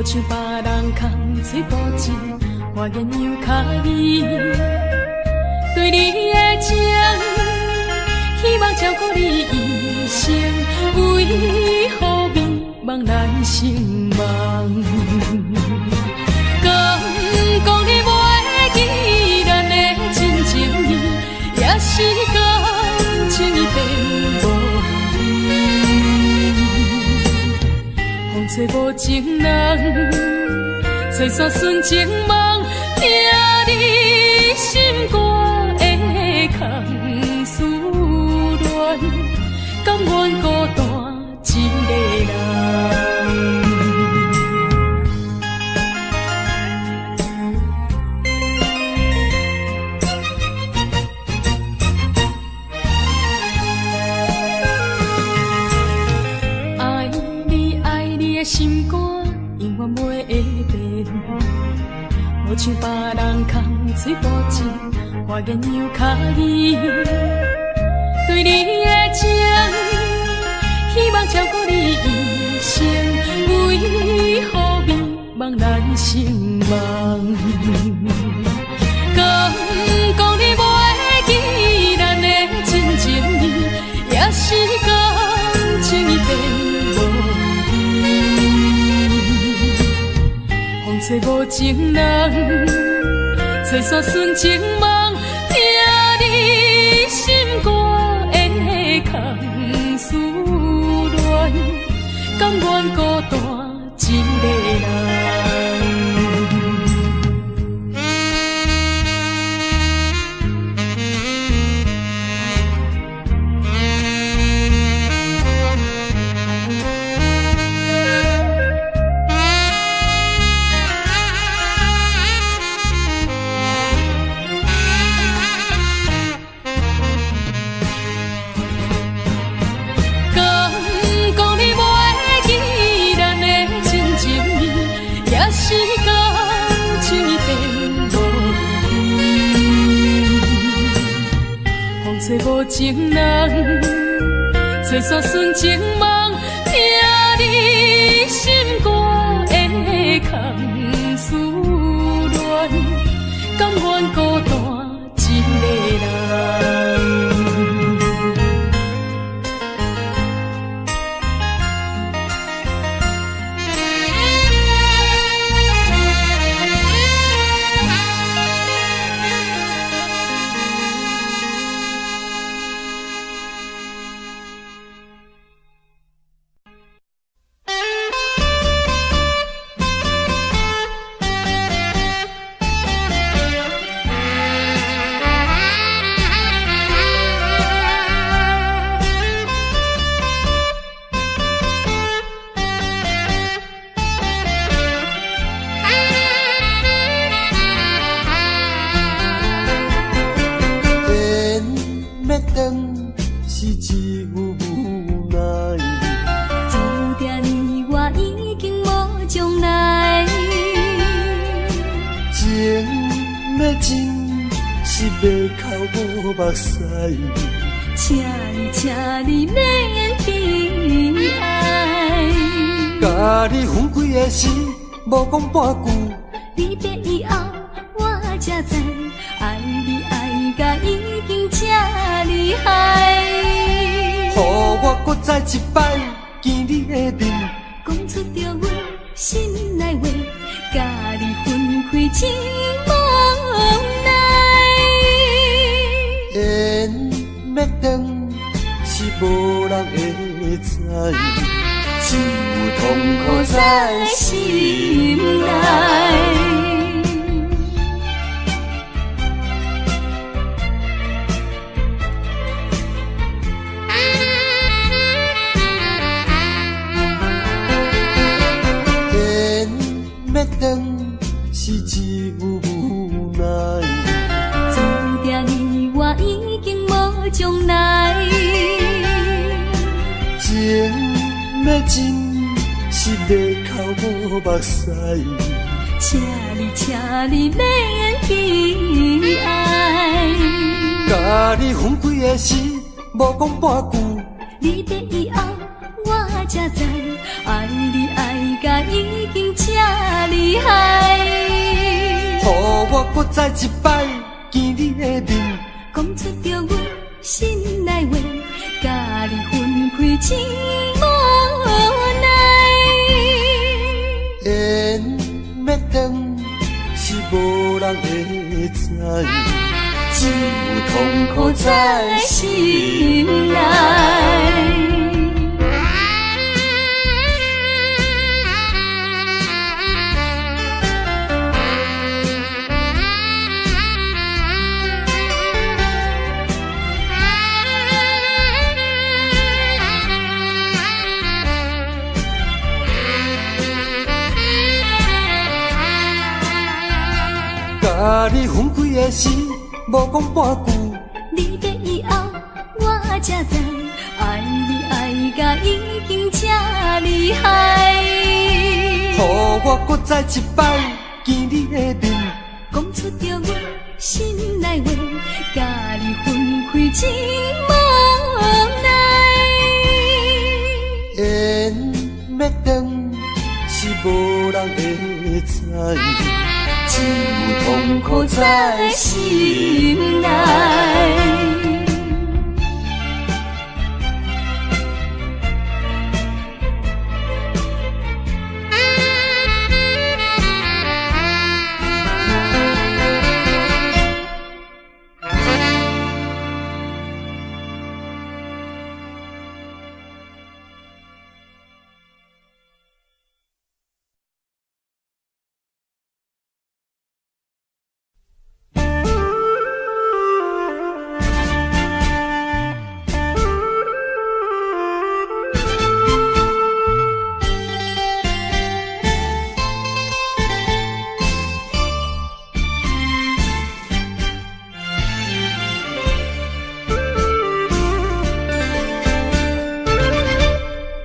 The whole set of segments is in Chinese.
像别人空嘴无舌，我言犹卡你。对你的情，希望照顾你一生，为何迷茫难成梦？敢讲你袂记咱的真情意，也是感情已变无味。风吹无情人，吹散纯情梦，听你心肝的空思恋，甘愿孤单一个人。心肝永远袂会变，无像别人空嘴无舌，我言犹卡你。对你的情，希望照顾你一生，为何迷茫难成梦？敢讲你袂记咱的真情意，也是感情已变。吹无情人，吹散纯情梦，听你心肝的空思恋，甘愿孤单一个人。吹无情人，吹散纯情梦，听你心肝的空思恋，甘愿孤单一个人。目屎，请你免悲哀。甲你分开的时，无讲半句。离别以后，我才知，爱你爱甲已经这厉害。予我搁再一摆见你的面，讲出着阮心内话，甲你分开真无奈。缘要断是无人会知，只有痛苦在心内。缘要断是只有无奈。注定你我已经无将来，情要真是要哭无目屎，请你免悲哀。甲你分开的时，无讲半句。离别以后，我才知，爱你爱甲已经这再一摆见你的面，讲出着阮心内话，甲你分开真无奈。缘要断是无人会知，只有痛苦在心内。甲你分开的时，无讲半句。你的以后，我才知，爱你爱甲已经这厉害。予我搁再一摆见你的面，讲出着阮心内话，甲你分开真无奈。缘要断是无人会知，只有痛苦在心内。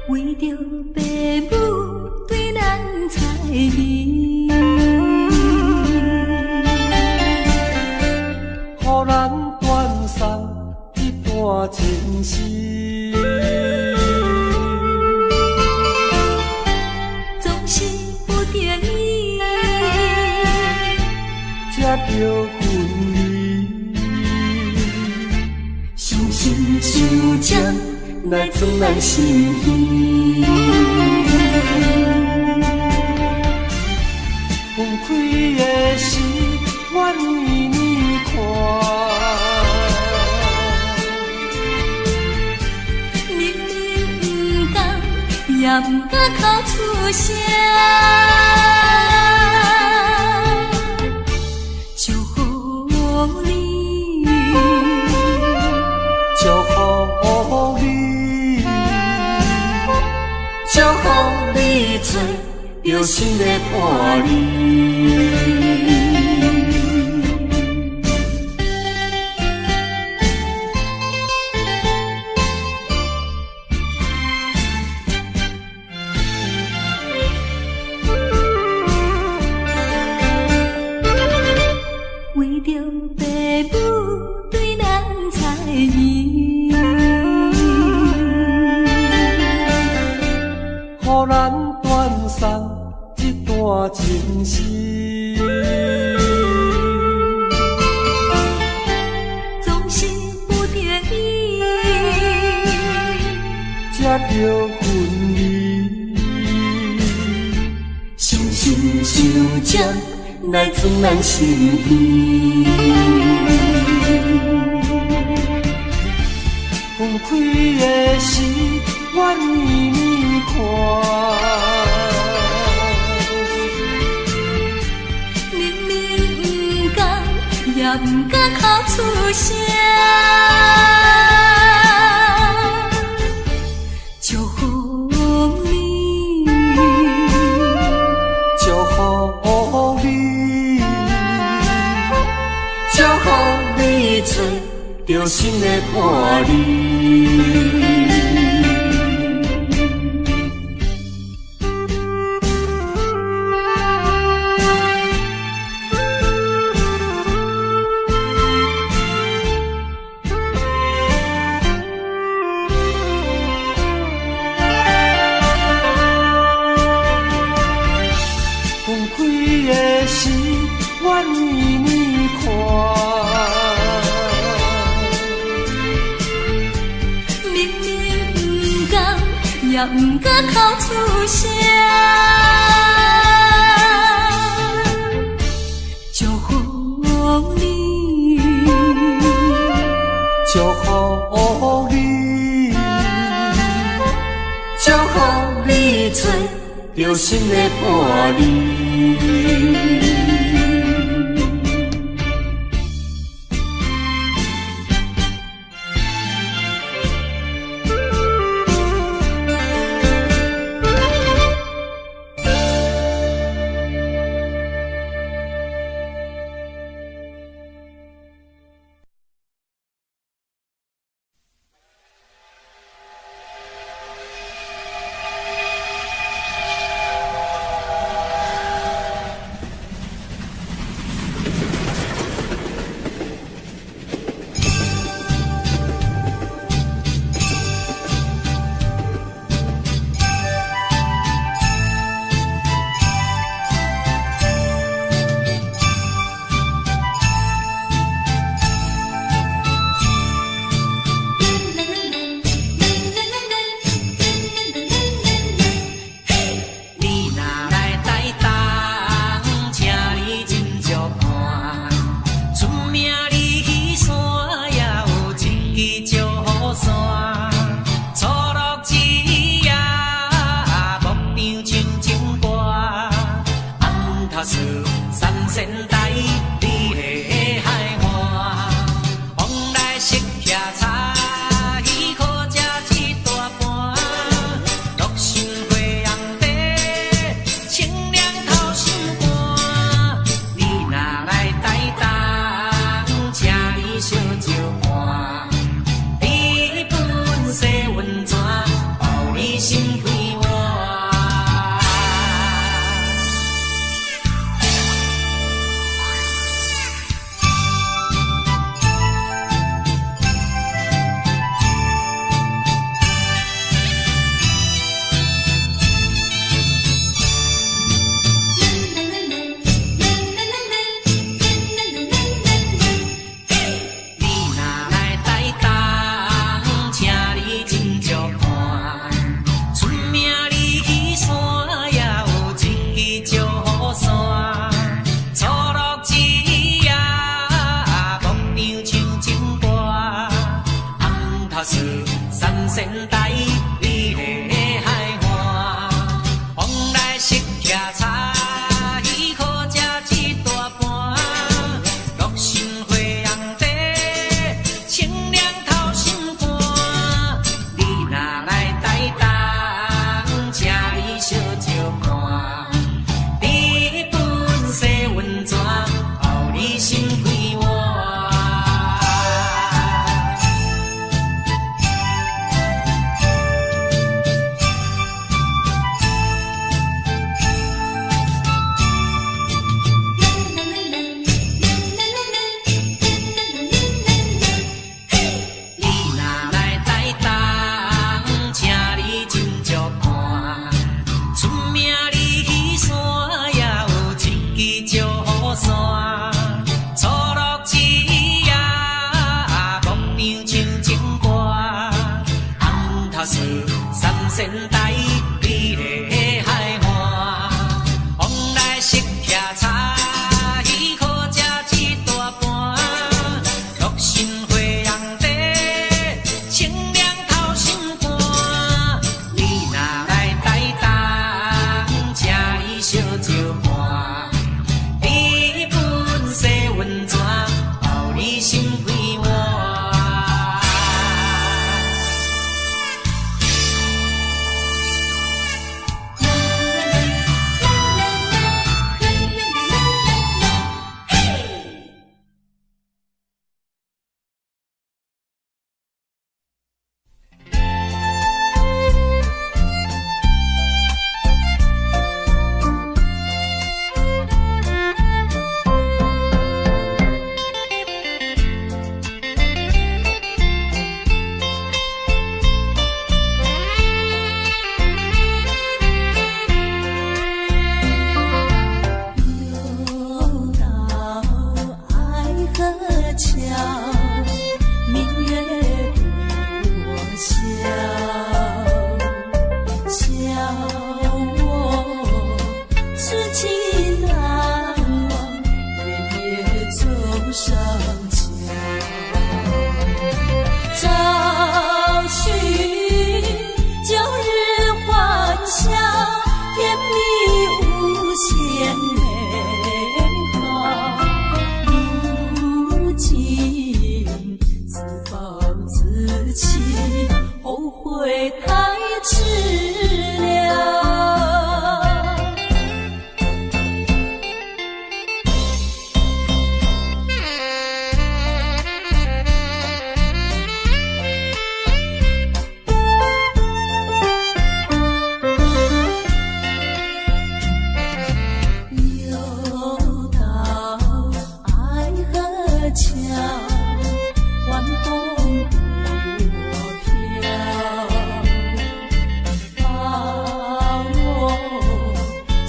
为着爸母对咱猜疑，予咱断送一段情丝，总是不得已，才着分离。伤心伤将来自咱心耳。分开的时，我年年看，明明不甘，也不敢口出声。祝福你，祝福你，祝福你做着新的伴侣。为着爸母对咱猜疑，予咱断送一段情丝，总是不得已，才着分离。伤心伤将来自咱心耳。分开的时，我年年看，明明不甘，也不敢口出声。祝福你，祝福你，祝福你做着新的伴侣。分开的时，我年年也不敢哭出声。祝福你，祝福你，祝福你找到心的伴侣。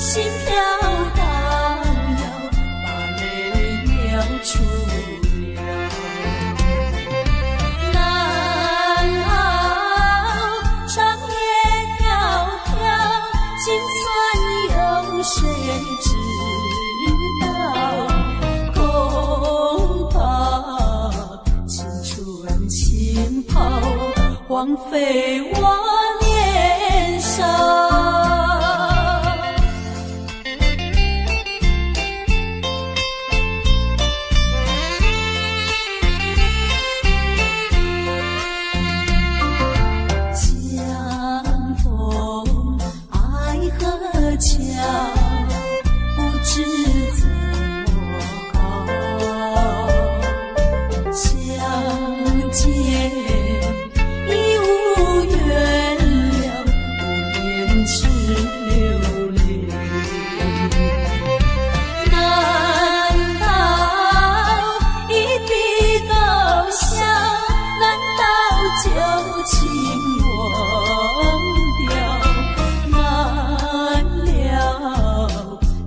心飘荡摇，把泪流出了。难熬长夜迢迢，心酸有谁知道？恐怕青春轻跑，荒废我年少。不知怎么好，相见已无缘了，无言只流泪。难道一笔勾销？难道旧情忘掉？难了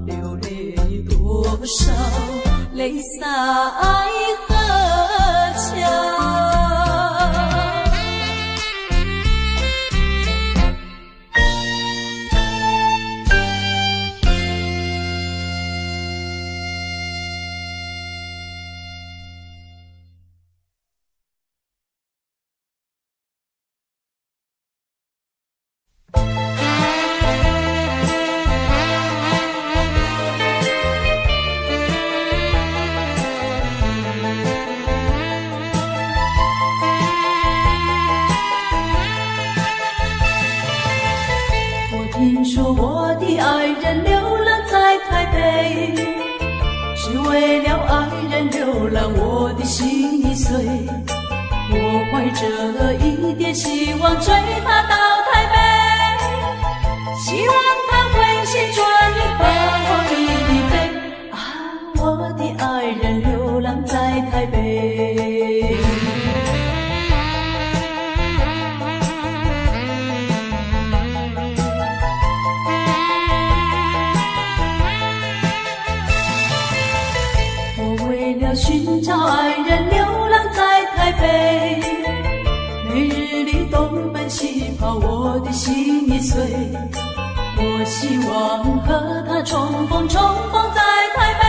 流泪多少，泪洒爱河桥。听说我的爱人流浪在台北，是为了爱人流浪，我的心已碎。我怀着一点希望追他到台北，希望他会先转移把我离飞。啊，我的爱人流浪在台北。寻找爱人流浪在台北，每日里东奔西跑，我的心已碎。我希望和他重逢在台北，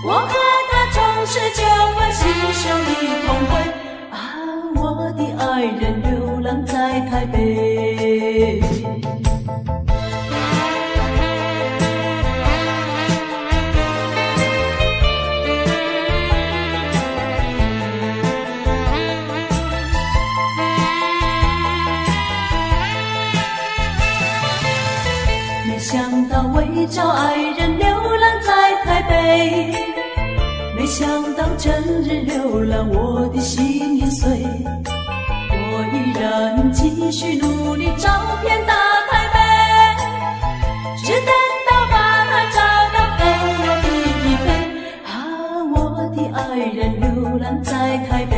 我和他从此就会携手一同归。啊，我的爱人流浪在台北。没想到为找爱人流浪在台北，没想到整日流浪，我的心已碎。我依然继续努力找遍大台北，只等到把他找到和我一飞。啊，我的爱人流浪在台北。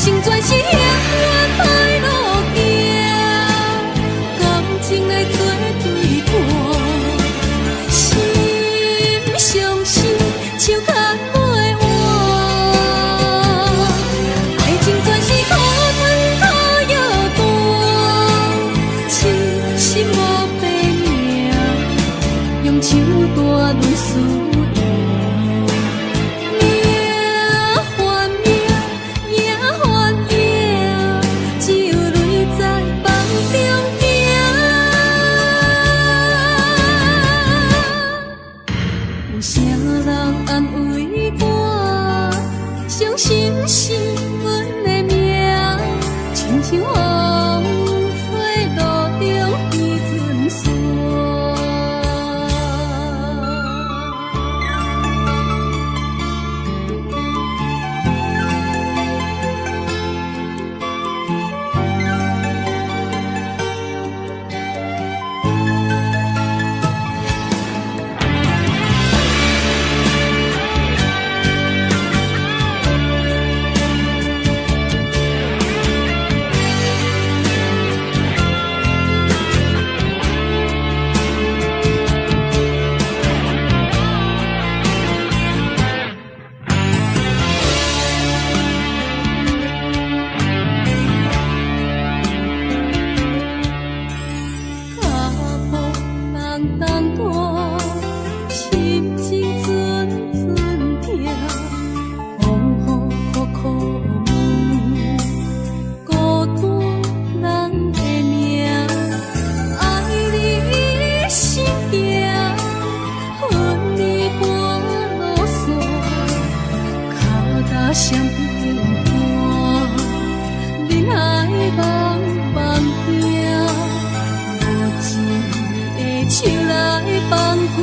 生全是幸运歹路行，感情来做对伴，心相惜，手牵袂换。爱情全是苦吞苦药断，痴心无白命，用手大泪思。心是阮的命，亲像风吹路中彼阵线。相平淡，人海茫茫行，无情的手来放旧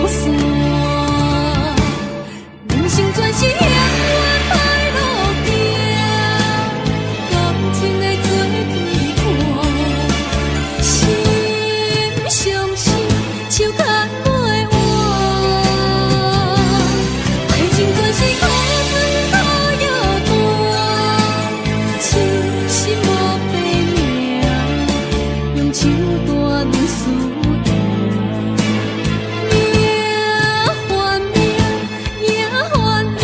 线。人生全是幸运歹路行，感情来做对伴，心相惜，手牵袂换。爱情全是苦。手大泪思念，命换命，命换命，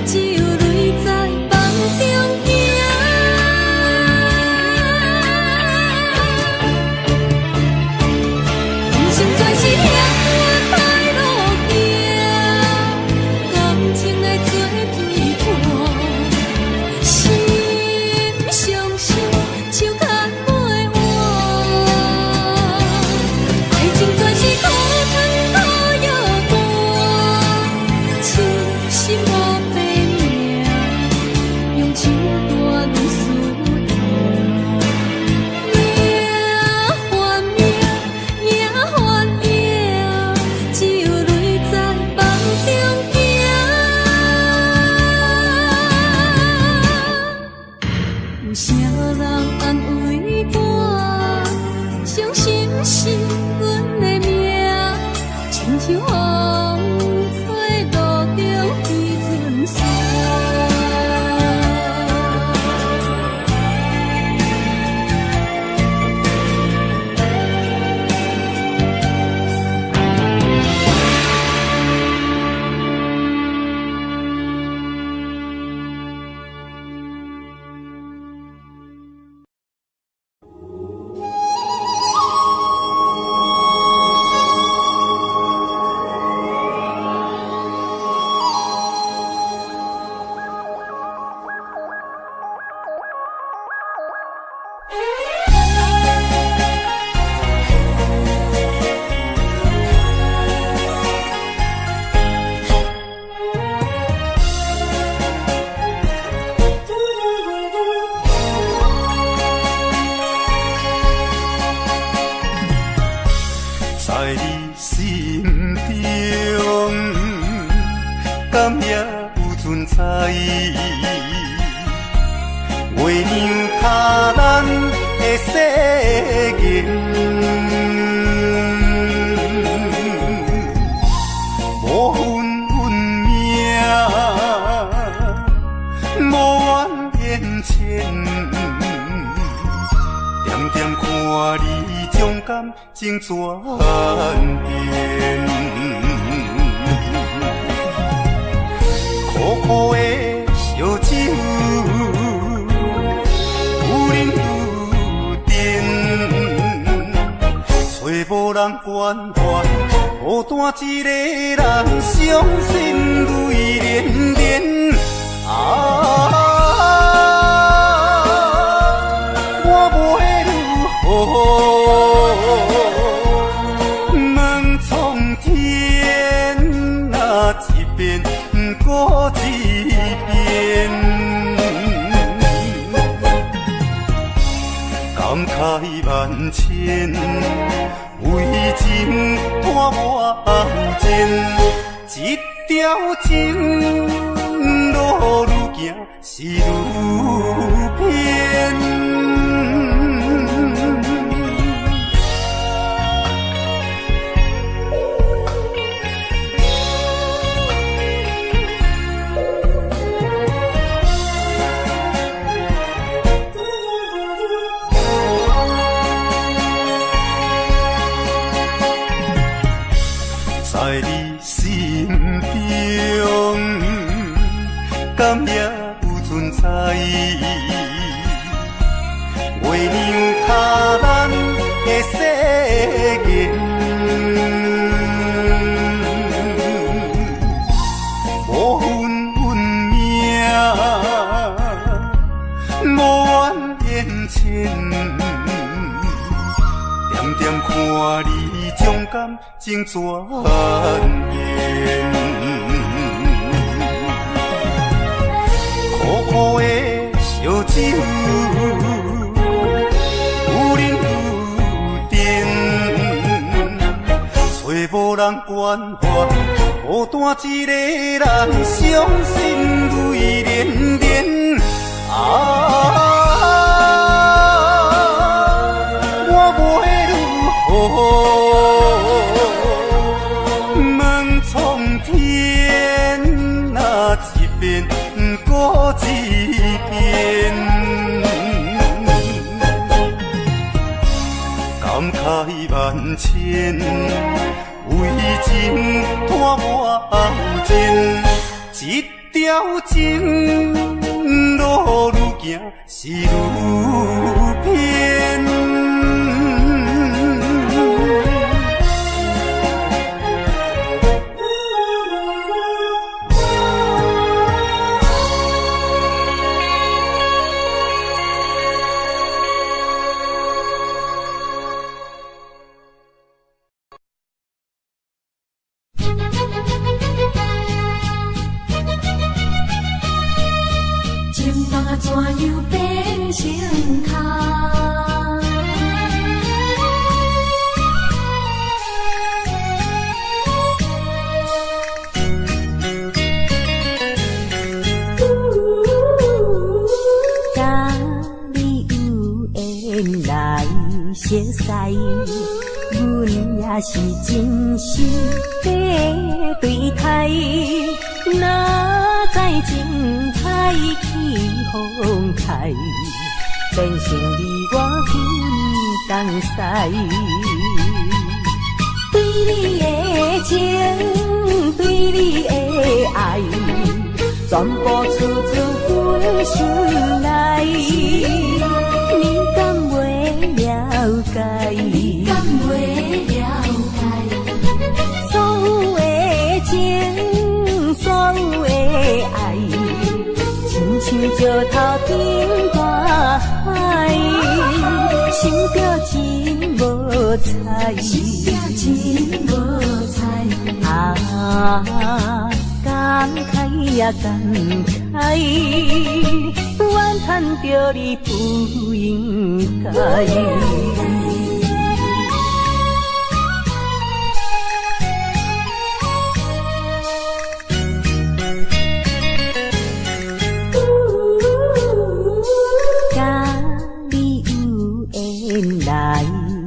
只有泪在梦中行。人生全是幸运歹路行，感情来做对伴，心相惜，手牵。有啥人安慰我？伤心是阮的命，亲像风吹路中彼阵线。在你心中，敢也有存在？月亮卡咱的誓言，无分运命，无怨情转变。苦苦的烧酒，有忍有甜，找无人关怀，孤单一个人，伤心泪连连。我袂如何问苍天，那一遍过一遍，感慨万千，为情拖我后前，一条情路愈行是愈偏。在你心中，敢也有存在？月亮他咱的世界，无份运命，无缘缘牵，点点看你将感情转变。苦苦的烧酒，有忍有甜，找无人关怀，孤单一个人，伤心泪连连。我袂如何问苍天，那一遍过一遍，感慨万千，为情拖我后前，一条情路愈行是愈偏。怎样变成空？甲你有缘来熟悉，阮也是真心在对待，哪知情海起风台，变成你我分东西。对你的情，对你的爱，全部出自阮心内。你敢袂了解？你敢袂了解？所有的情，所有的爱，亲像石头顶大海，心表情无彩，心表情无彩。感慨呀感慨，怨叹着你不应该。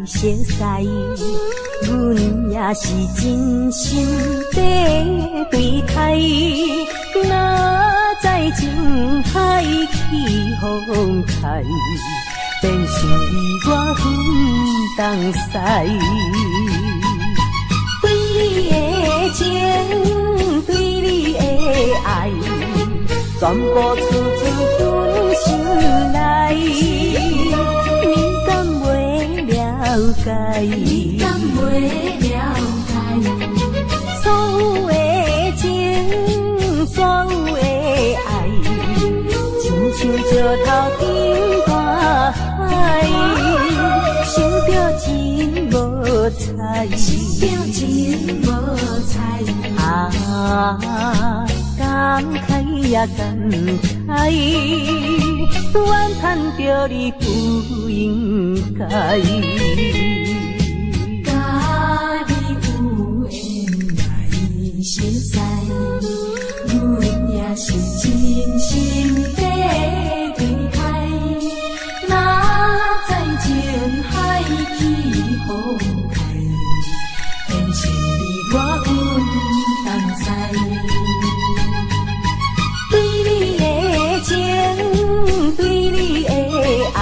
熟悉，阮也是真心在对待，哪知情海起风台，变成你我分东西。对你的情，对你的爱，全部处处分心内。你敢袂了解？你敢袂了解？所有的情，所有的爱，亲像石头顶大海，想着真无彩，想着真无彩。感慨也感慨，怨叹着你不应该。甲你有缘来相识，阮也是真心地对待。哪知情海起风开，变成你我分东西。对你的情，对你的爱，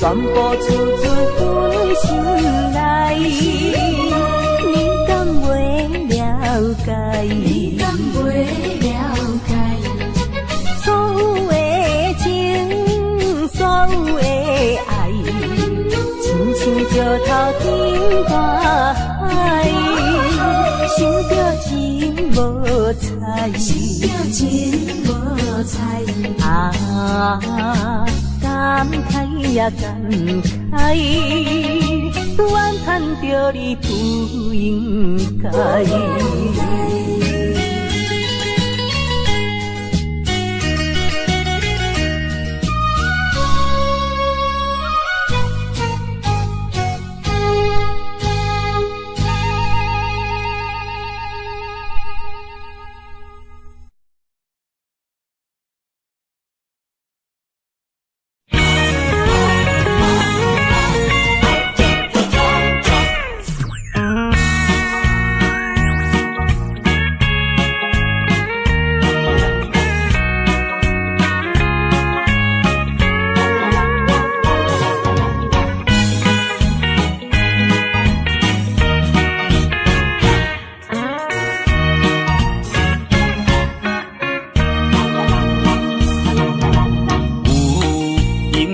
全部处处分心内。你敢袂了解？你敢袂了解？所有的情，所有的爱，亲像石头顶大海，想着真无彩，想着真无彩。感慨也感慨，怨叹着你不应该。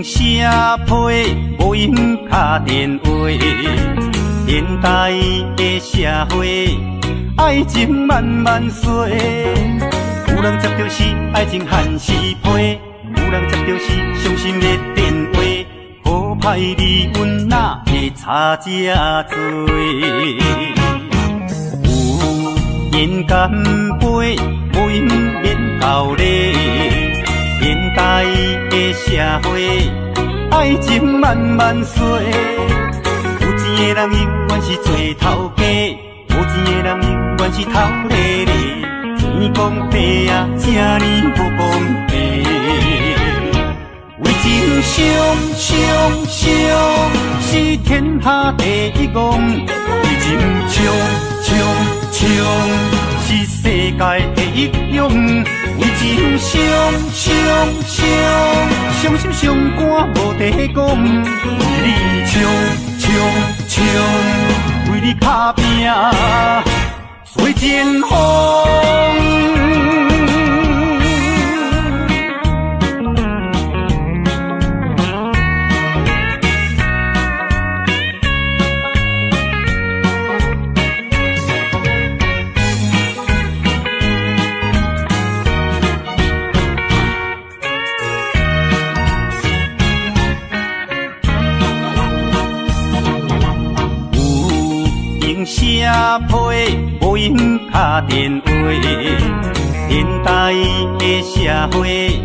车批无用打电话，现代的社会，爱情慢慢衰。有人接到是爱情限时批，有人接到是伤心的电话，好歹离阮哪会差这多？有人干杯，无用免道理。现代的社会，爱情慢慢衰。有钱的人永远是做头家，无钱的人永远是头咧咧。天公地啊，这呢无公平。为情伤，是天下第一戆。为情冲，是世界第一勇。为情伤心伤肝无地讲。为你冲，为你打拼，吹前风。车批无用打电话，现代的社会，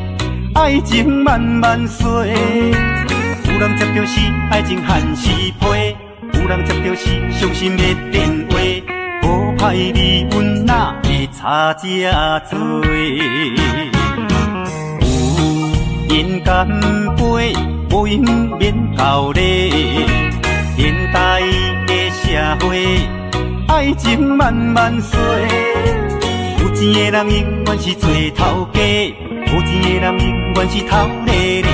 爱情慢慢衰。有人接到是爱情限时批，有人接到是伤心的电话，好歹离阮哪会差这多？有人干杯，无用免道理。现代的社会，爱情慢慢衰。有钱的人永远是做头家，无钱的人永远是头咧咧。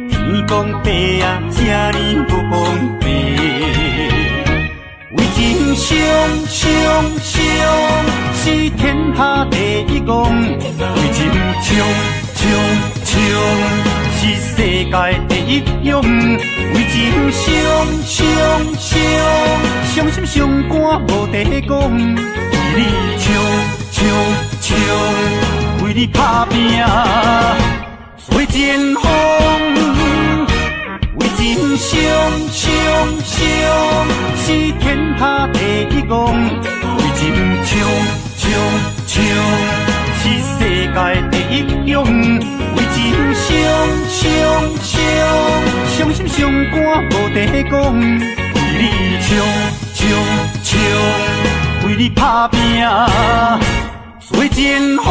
天讲白啊，这呢无方便。为情伤是天下第一讲，为情冲是世界第一勇，为情伤心伤肝无地讲，为你冲，为你打拼做前锋，为情伤是天下第一讲，为情冲是世界第一勇，为情伤心伤肝无地讲，为你冲，为你打拼做前锋。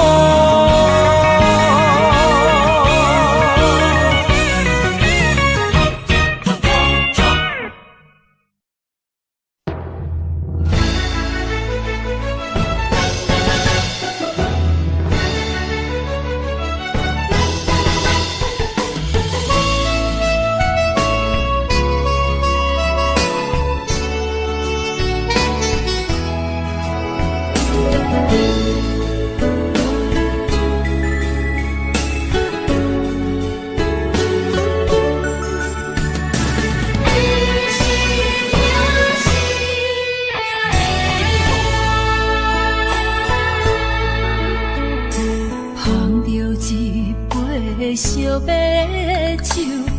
烧白酒，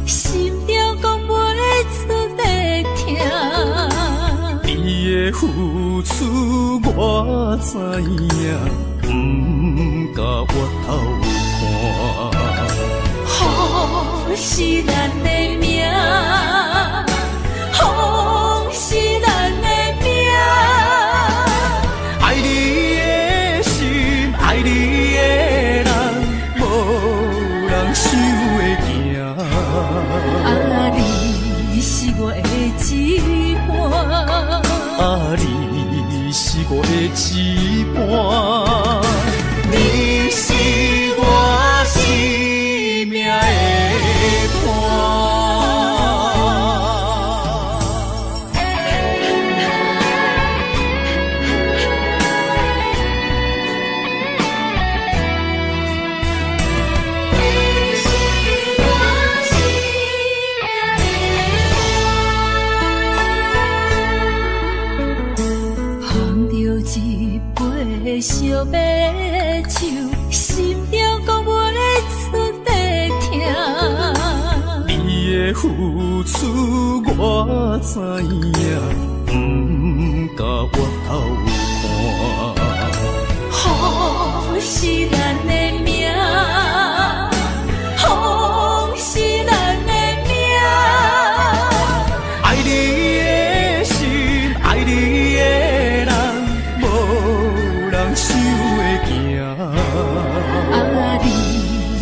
心中讲袂出的痛。你的付出我知影，不甲我偷看。好是咱的命，好是咱的命。爱你的心，爱你的人，无人想会行。啊，你是我的一半，啊，你是我的一半，你是我生命的伴。烧白酒，心中讲袂出的痛。你的付出我知影，不甲我偷看。好是咱的命，好是咱的命。爱你的心，爱你的人，无人想会行。啊，你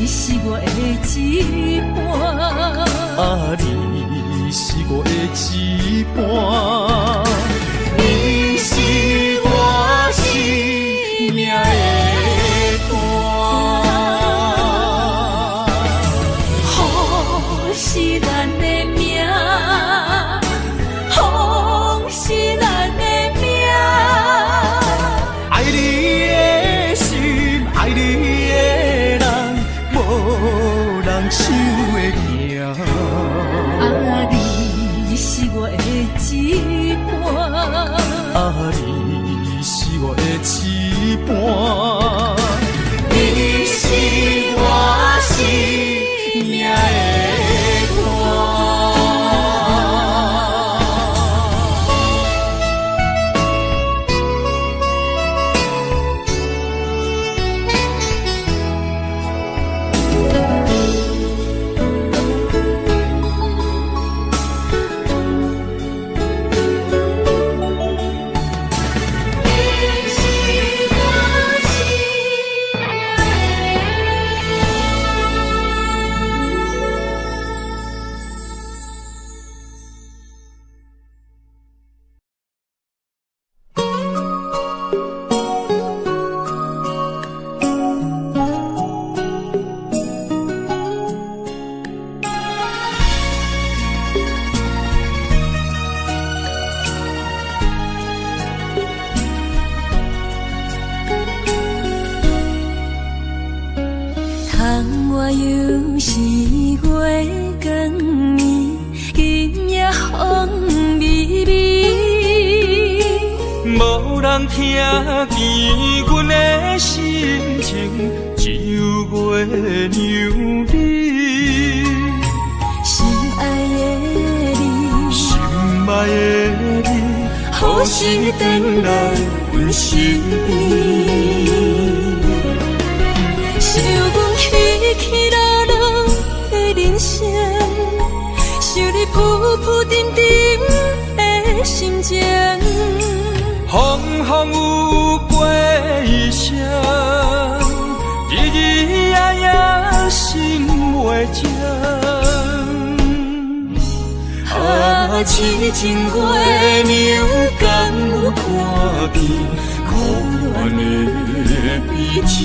是我的一半，啊，你是我的一半，你是我生命的伴。好是咱的命，好是咱的命。爱你的心，爱你的人，无人想会行。啊，你是我的一半，啊，你是我的一半，你是我生命的伴。是月光暝，今夜风微微，无人听见阮的心情，只有月流离。心爱的你，心爱的你，何时回来阮身边？想阮起起落落的人生，想你浮浮沉沉的心情。风风有过一声，日日夜夜心袂静。啊，痴情月娘敢有看见苦恋的悲情？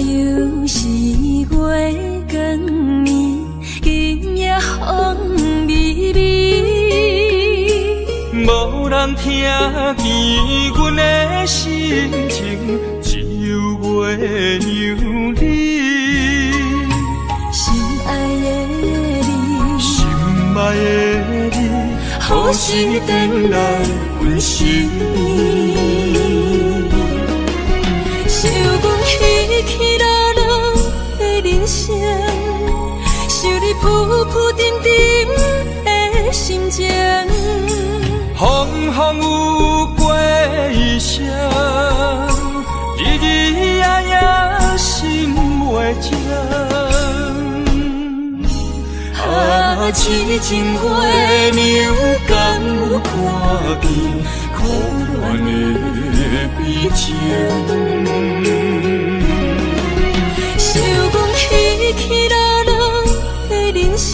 又是月光暝，今夜风微微，无人听见阮的心情，只有月流离。心爱的你，心爱的你，何时回来阮身边？想阮起起落落的人生，想你浮浮沉沉的心情。风风有过一声，日日夜夜心袂静。啊，痴情月娘敢有看见苦恋的悲情？想阮起起落落的人生，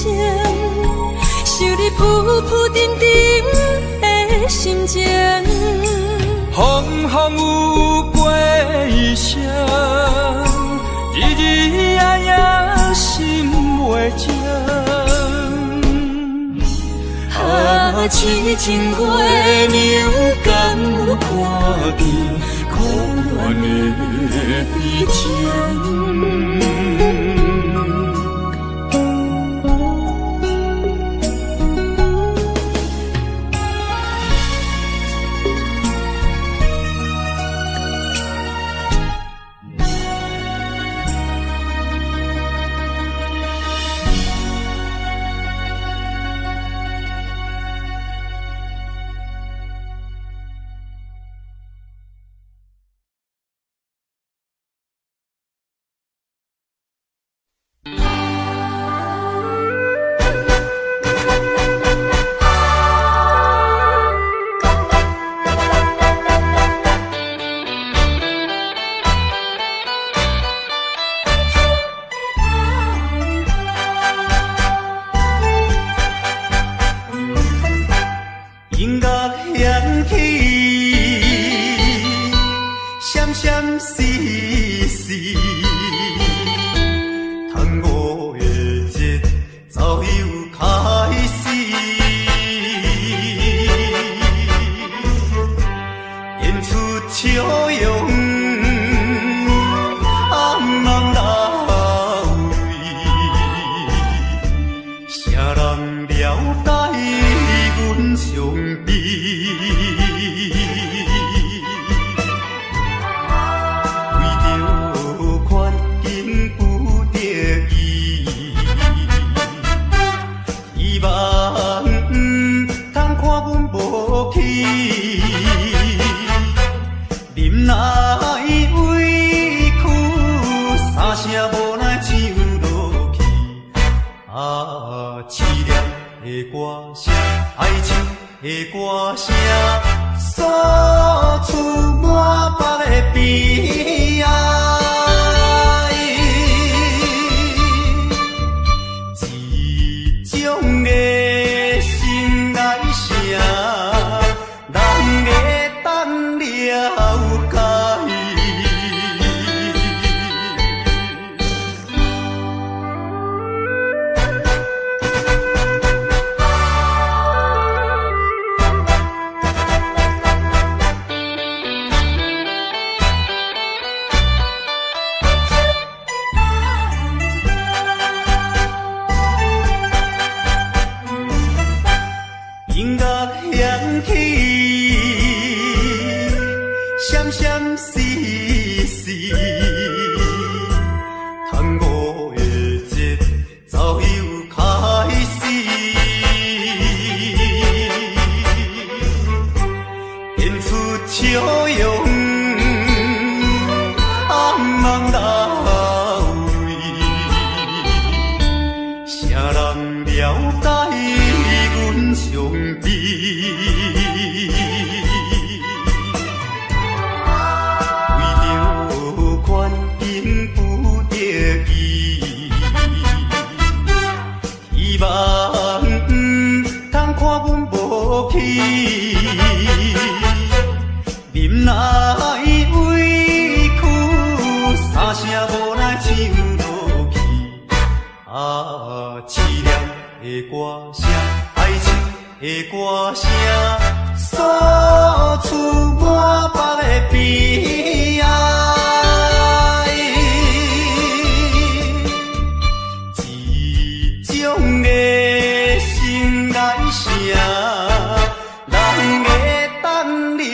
想你浮浮沉沉的心情。风风有过一声，日日夜夜心袂静。啊，痴情月娘敢有看见苦恋的悲情？一种的心内声。无奈唱落去，凄凉的歌声，哀情的歌声，诉出满腹的悲哀。一种的心内声，人会当了解。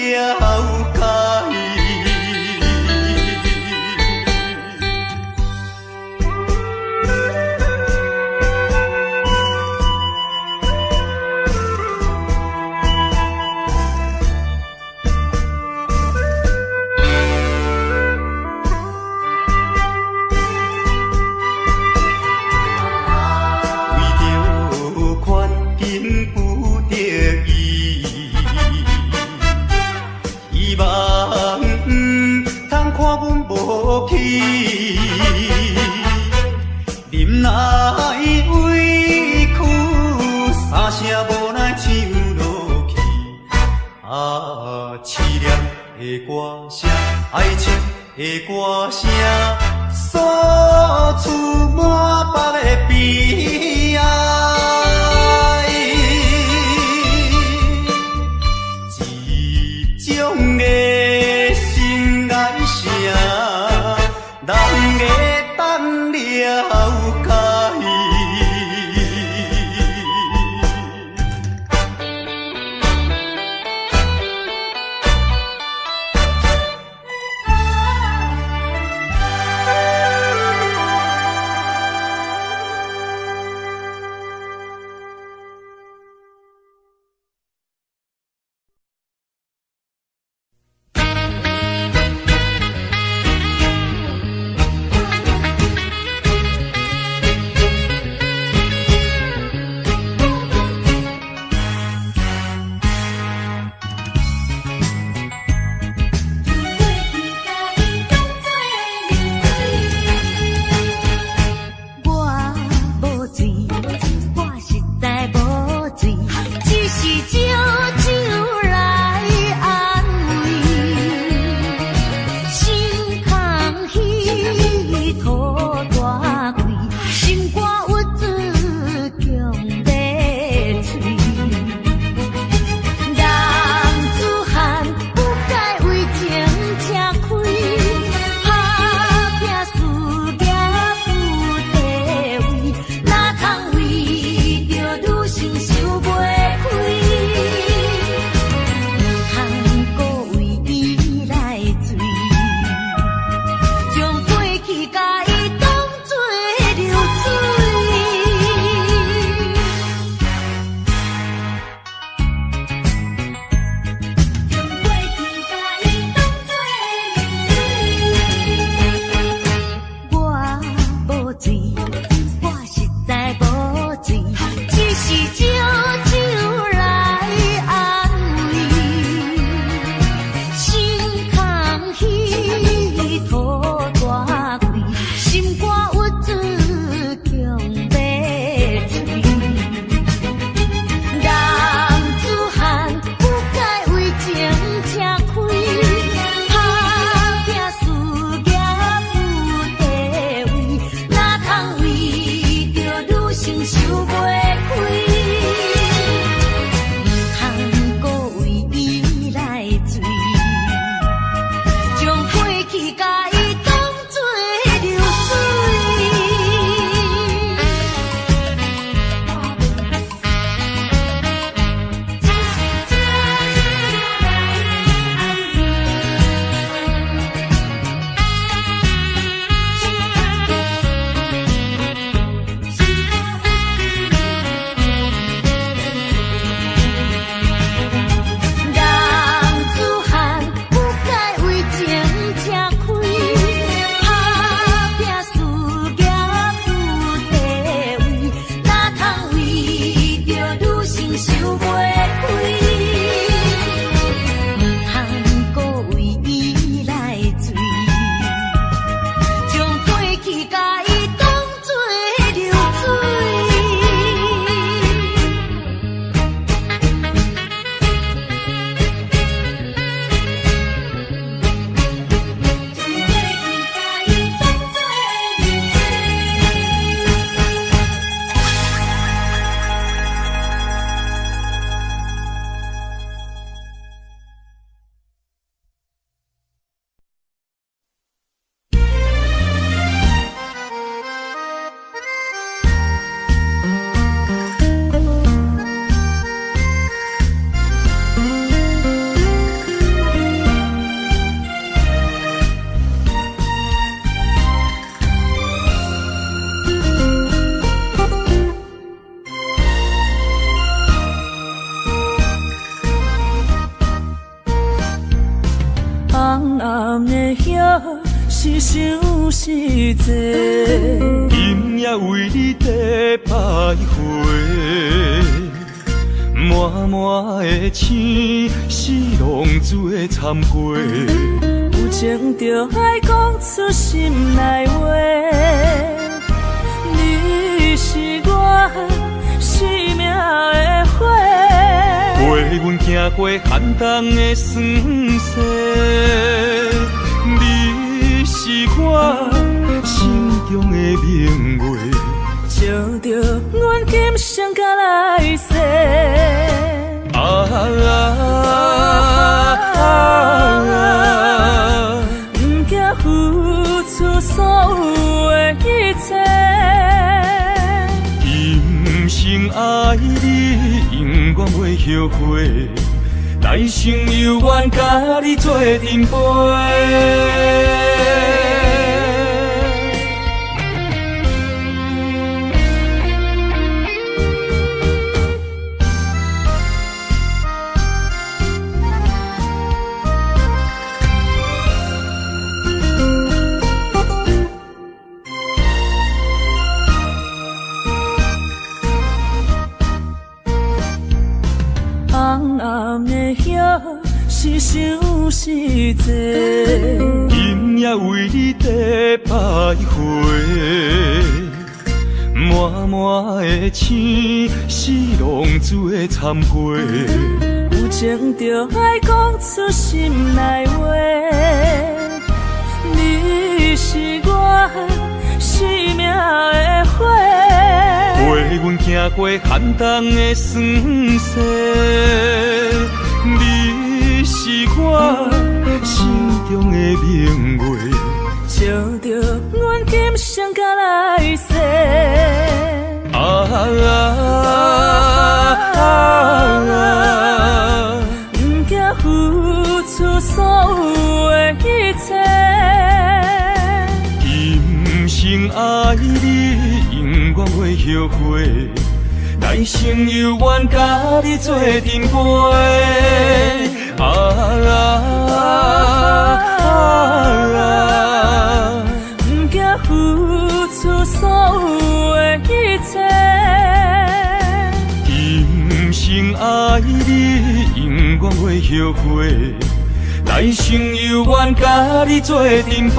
忍耐委屈，三声无奈唱落去，凄凉的歌声，哀情的歌声，诉出满腹的悲哀。一种的心内声，人会当了解。想是这，今夜为你在徘徊，满满的青是浪做参过。有情就爱讲出心内话，你是我生命的火，陪阮行过寒冬的酸涩，你是我心中的明月，照着阮今生甲来世。不惊付出所有的一切，今生爱你，永远袂后悔，来生有缘甲你做阵陪。红暗的夜是想是这，今夜为你在徘徊，满满的青是浪做参过。有情就爱讲出心内话，你是我生命的火，陪阮行过寒冬的酸涩，你是我心中的明月，照着阮今生甲来世。不惊付出所有的一切，今生爱你，永远袂后悔，来生有缘甲你做阵陪。不惊付出所有的一切，今生爱你，永远袂后悔，来生有缘甲你做阵陪。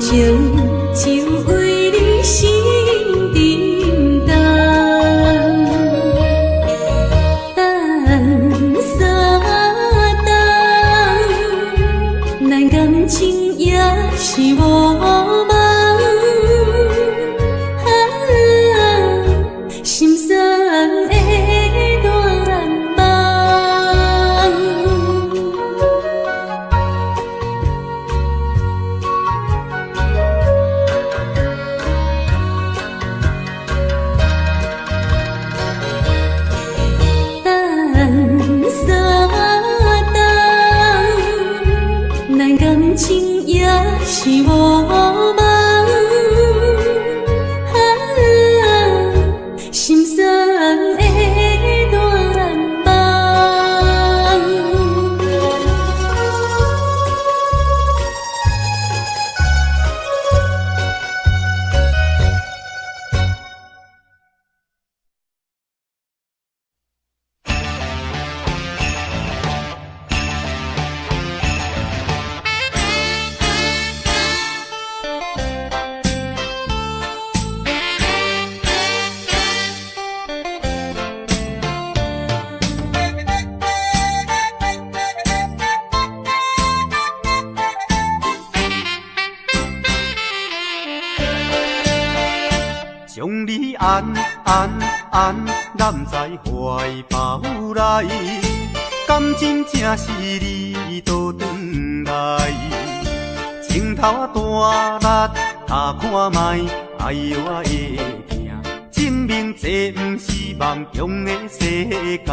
情就为你心沉重，等三冬，咱感情也是无望。心酸的大梦，等三冬，咱感情也是无望。心酸的大梦，将你安揽在怀抱内，感情正是你倒转来，情头啊大力，他看卖，哎呦我会惊，证明这不是梦中的世界。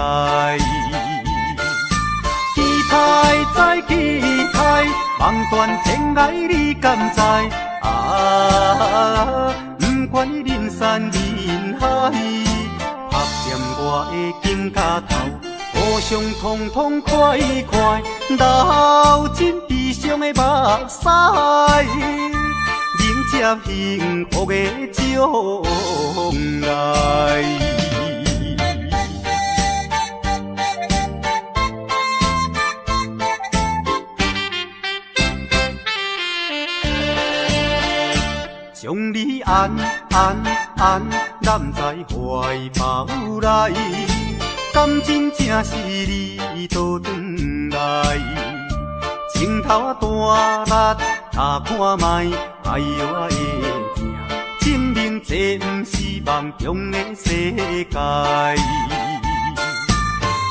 期待再期待，望断天涯你敢知？不管人山人海，拍掂我的肩胛头，互相痛痛快快，流尽悲伤的目屎，迎接幸福的将来。将你安揽在怀抱内，感情正是你倒转来，情头大力，他看卖，哎呦我会惊，证明这不是梦中的世界。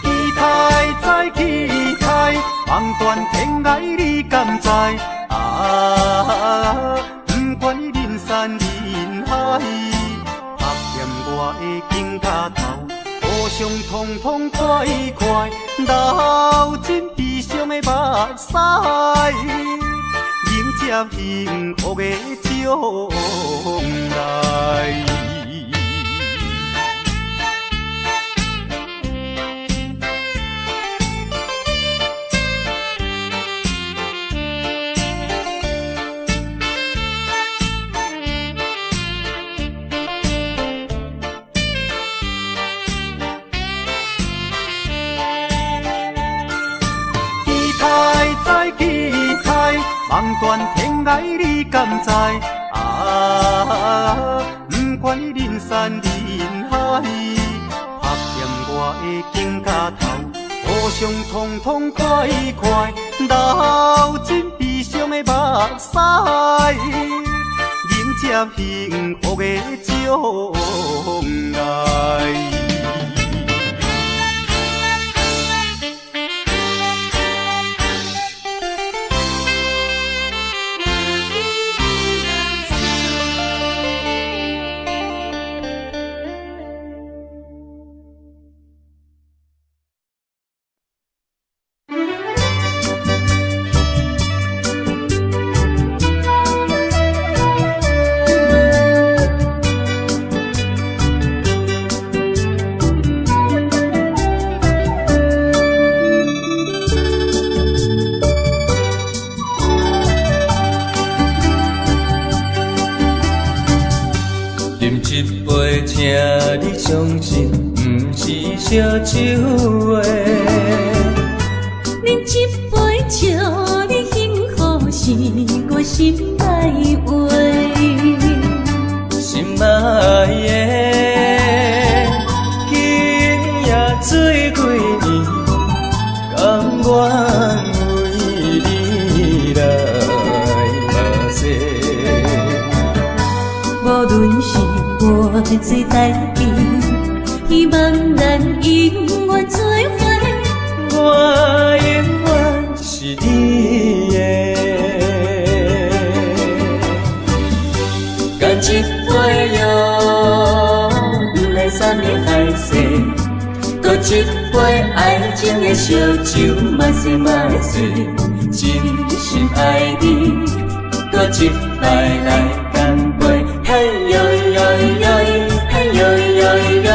期待再期待，望断天涯你敢知？不管人山人海，拍掂我的肩胛头，互相痛痛快快，流尽悲伤的目屎，迎接幸福的将来。望断天涯你敢知？不管人山人海，拍掂我的肩胛头，互相痛痛快快，流尽悲伤的目屎，迎接幸福的将来。请你相信，不是烧酒话。饮一杯，祝你幸福，是我心内话，心爱的，今夜做几年，甘愿为你来嘛说。无论是活最台边，希望咱永远做伙。我永远是你的，干一杯药，不来三年海誓，搁一杯爱情的烧酒，嘛说嘛说，真心爱你，搁一摆来干杯，嘿呦呦呦，嘿呦呦呦。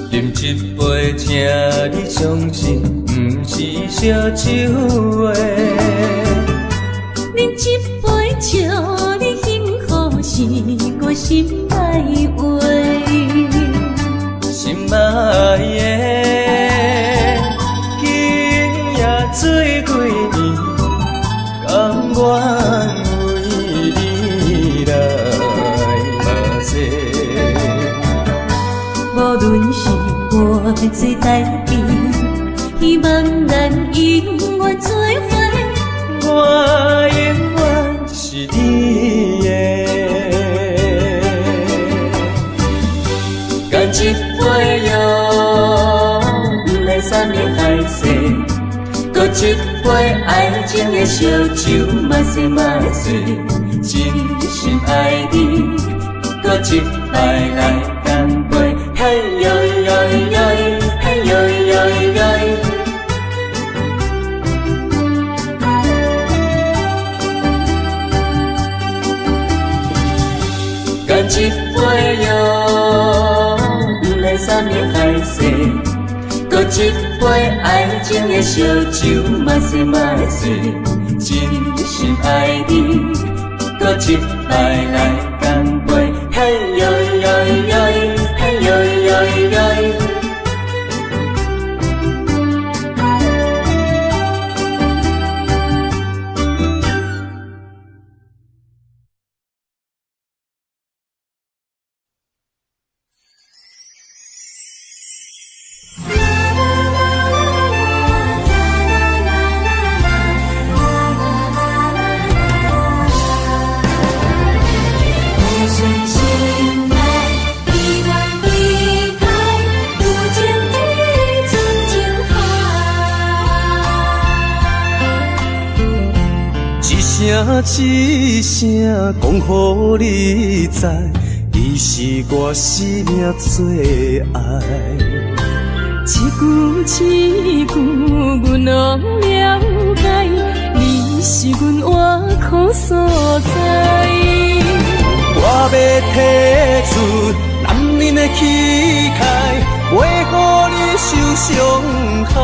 饮一杯，请你相信，不是烧酒的。饮一杯，祝你幸福，是我心内话。心爱的，今夜做几年，甘愿为你来嘛说。无论是活最台边，希望咱永远做伙。我永远是你的，干一杯药，不来三年海誓，搁一杯爱情的烧酒，嘛说嘛说，真心爱你，搁一摆来干杯，嘿呦呦呦，嘿呦呦呦。干一杯药，不来三年海誓，搁一杯爱情的烧酒，嘛说嘛说，真心爱你，搁一摆来干杯，嘿呦呦呦，嘿呦呦呦。一声讲予你知，你是我生命最爱。一句一句，阮拢了解，你是阮活苦所在。我要提出男人的气概，袂予你受伤害。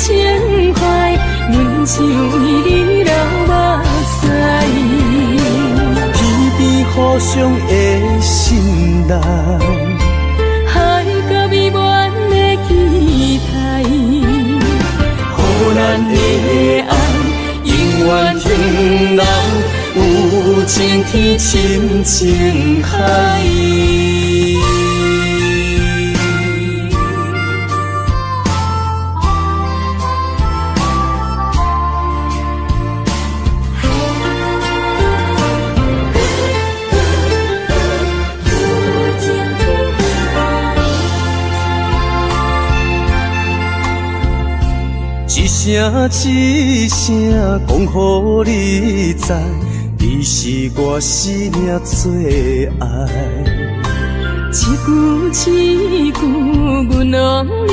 情怀，阮只为你流目屎，天边互相的心内，海角美满的期待，予咱的爱永远恒lon有情天深情海。一声讲予你知，你是我生命最爱。一句一句，阮拢了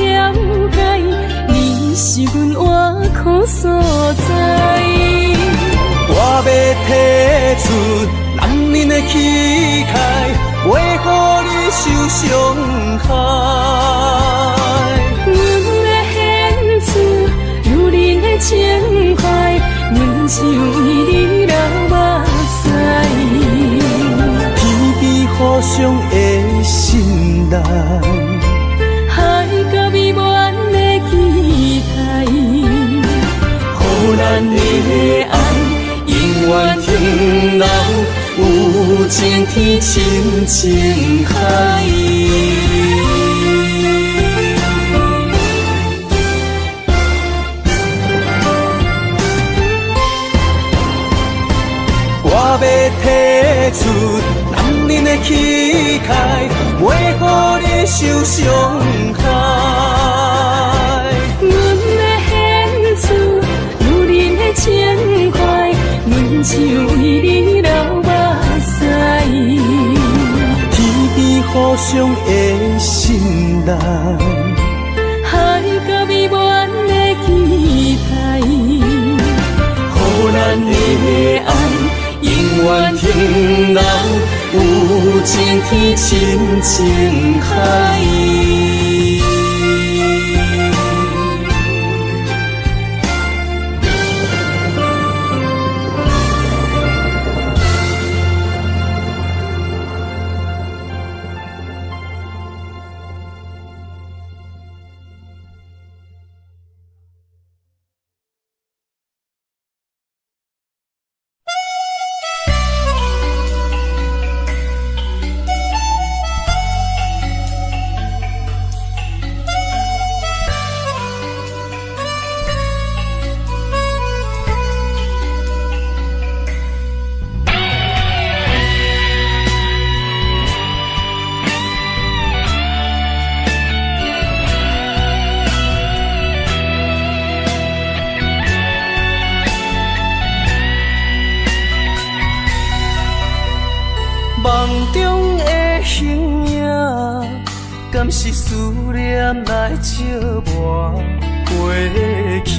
解，你是阮活苦所在。我要提出男人的气概，袂予你受伤害。情怀，阮只为你流目屎，天边互难。海角美满的期待，予咱的爱永远停留，有情天深情海。我要提出男人的气概，袂予你受伤害。阮要献出女人的情怀，阮像伊你流目屎。天边互相的心内，海角美满的期待，予咱的爱永远停留，有情天深情海。梦中的形影，敢是思念来照磨过去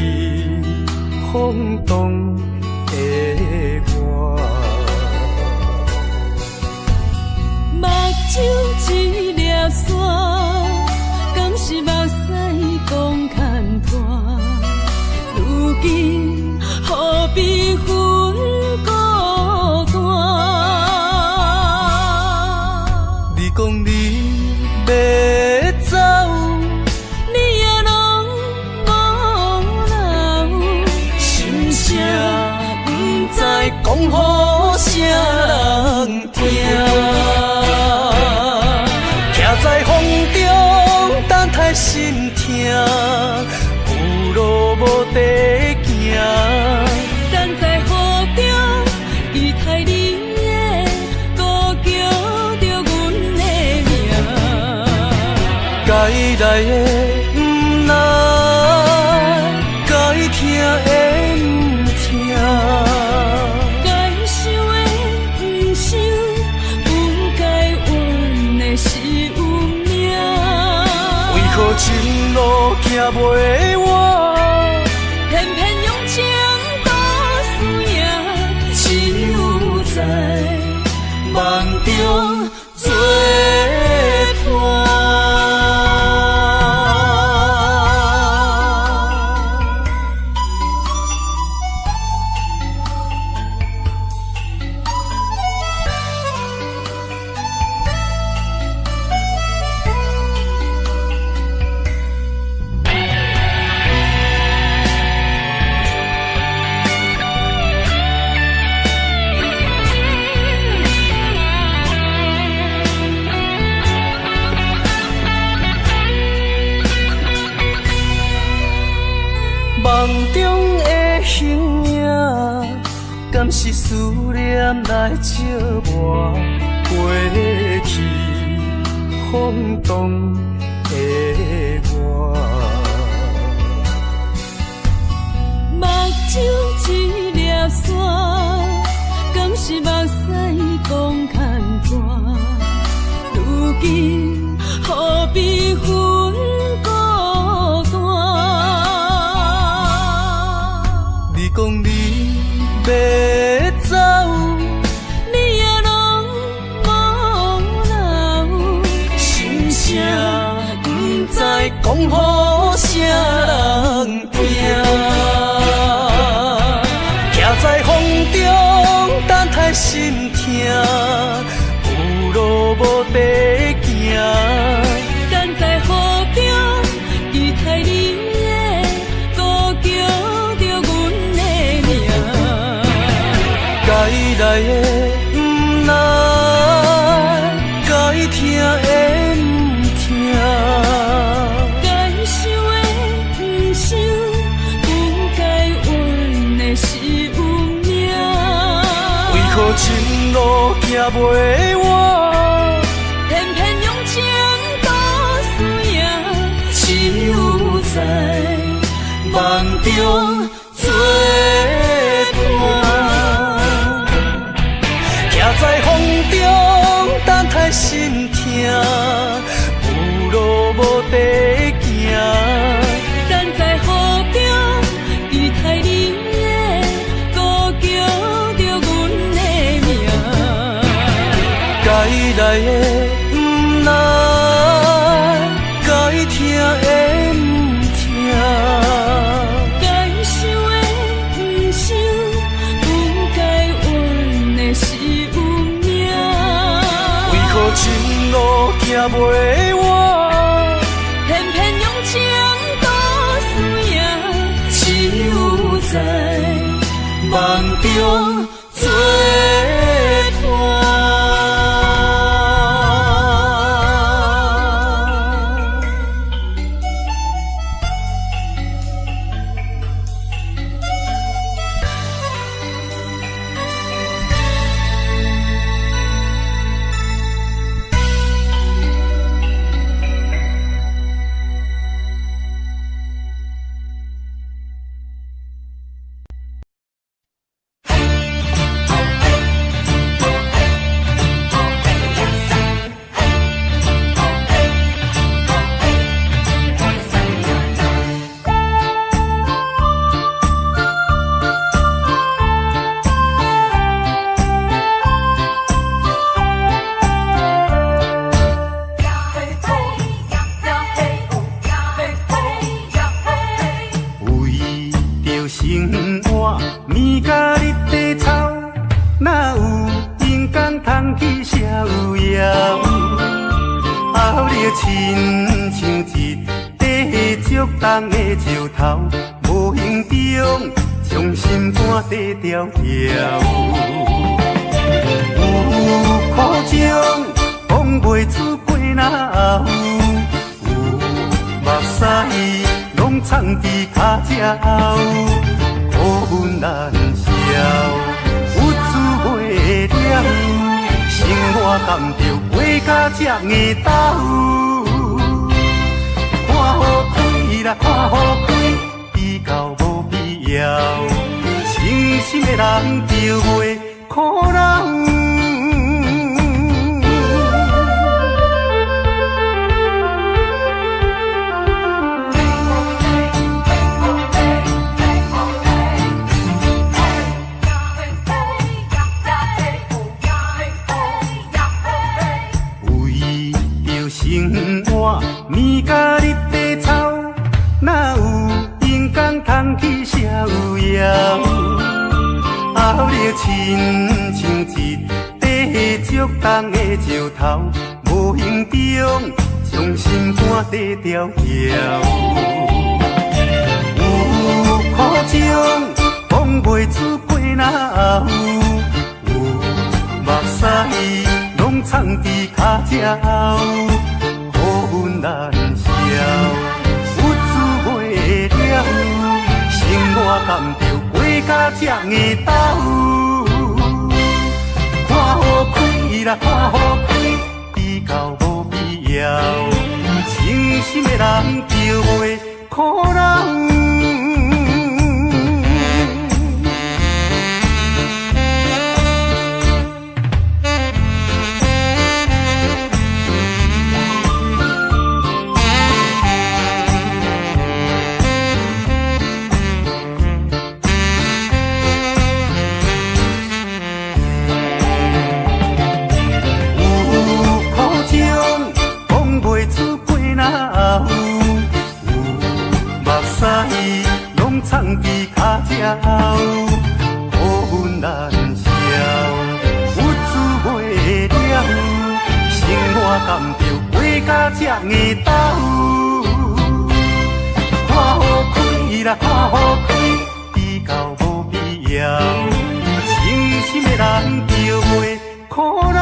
风动的我？目睭一粒沙，敢是目屎讲牵拖？如今何必分孤单？你讲你要走，你也拢无留，心声不知讲予啥人听。徛在风中等待心痛，有路无地行。等在雨中期待你的歌叫着阮的名。该来的不来，该听的不听。该想的不想，不该怨的是有命。为何情路行袂完？偏偏用情多输赢，只有在梦中做伴。梦中的形影，敢是思念来照磨过去风动的我？目睭一粒沙，敢是目屎讲牵拖？如今何必分孤单？你讲你要走，你也拢无留，心声不知讲予啥人听。徛在风中等待心痛，有路无地行。该来的不来，该听的不听，该想的不想，不该怨的是有命。为何前路行袂完？偏偏用情都输赢，只有在梦中做伴。行在风中，等待心痛，有路无地行。等在雨中，雨太冷的，孤叫着阮的名。该来的不来，该听的不听，该想的不想，不该怨的是有命。为何前路行袂完？偏偏用情都输赢，只有在梦中做伴。生活面甲日地臭，哪有阴天通去逍遥？后日亲像一块竹重的石头，无形中将心肝底条条。有苦情讲袂出过哪有，有目屎拢藏伫脚趾。苦闷难消，有滋袂了，生活甘着过甲这硬斗。看好开啦，看好开，比较无必要，伤心的人就袂苦恼。生活面甲日地臭，哪有阴天通去逍遥？后日亲像一块竹重的石头，无形中将心肝底条条。有苦情讲袂出过哪有，有目屎拢藏伫脚趾。苦闷难消，有滋袂了，生活甘着过甲这硬斗。看好开啦，看好开，比较无必要，伤心的人就袂苦恼。藏伫脚趾，苦闷难消，有滋袂了，生活甘着过甲这硬斗。看好开啦，看好开，比较无必要，伤心的人就袂苦人。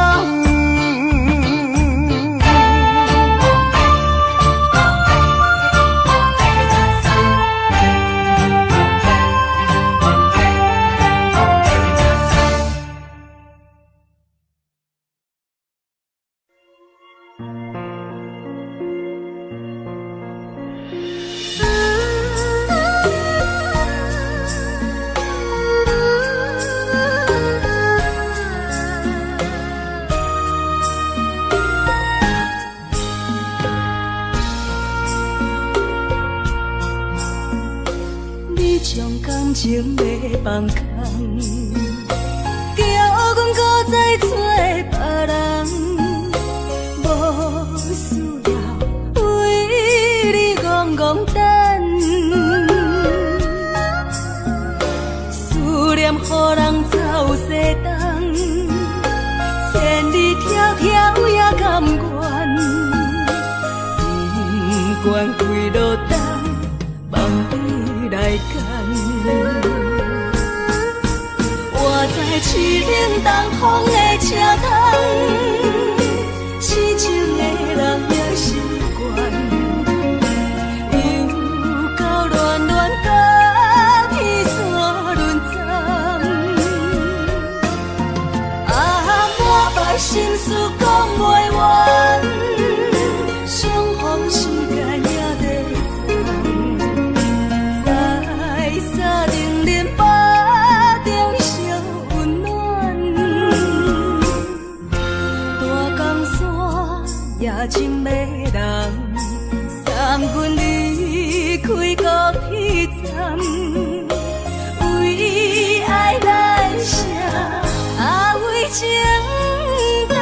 情袂放空，叫阮搁再找别人，无需要为你戆戆等，思念予人走西东，千里迢迢也甘愿，不管几路东，梦伊来干。我在痴冷东风的车窗，痴情的人也习惯，又到乱乱甲披散沦残。啊，满腹心事讲袂完，相逢时间也在藏，在沙定林巴。夜深的人，送阮离开高铁站，为爱来写为情重。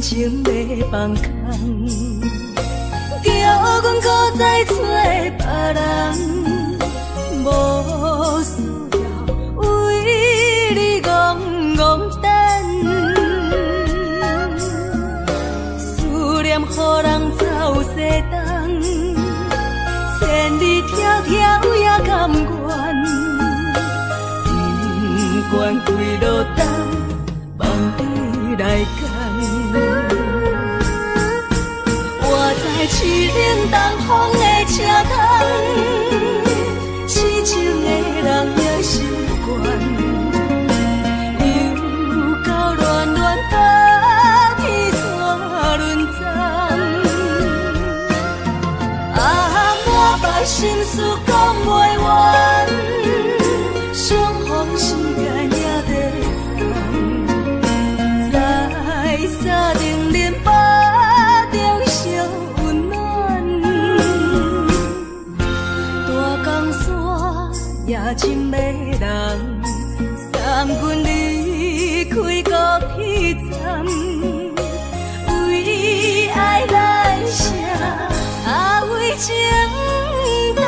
情袂放空，叫阮搁再找别人，无需要为你戆戆等，思念予人走西东，千里迢迢也甘愿，不管几路东，梦伊来干。我在痴冷东风的车窗，痴情的人也习惯，又到乱乱甲披散沦残。啊，满腹心事讲袂完，相逢时间也在藏，在沙定林巴。夜深的人，送阮离开高铁站，为爱来写为情重。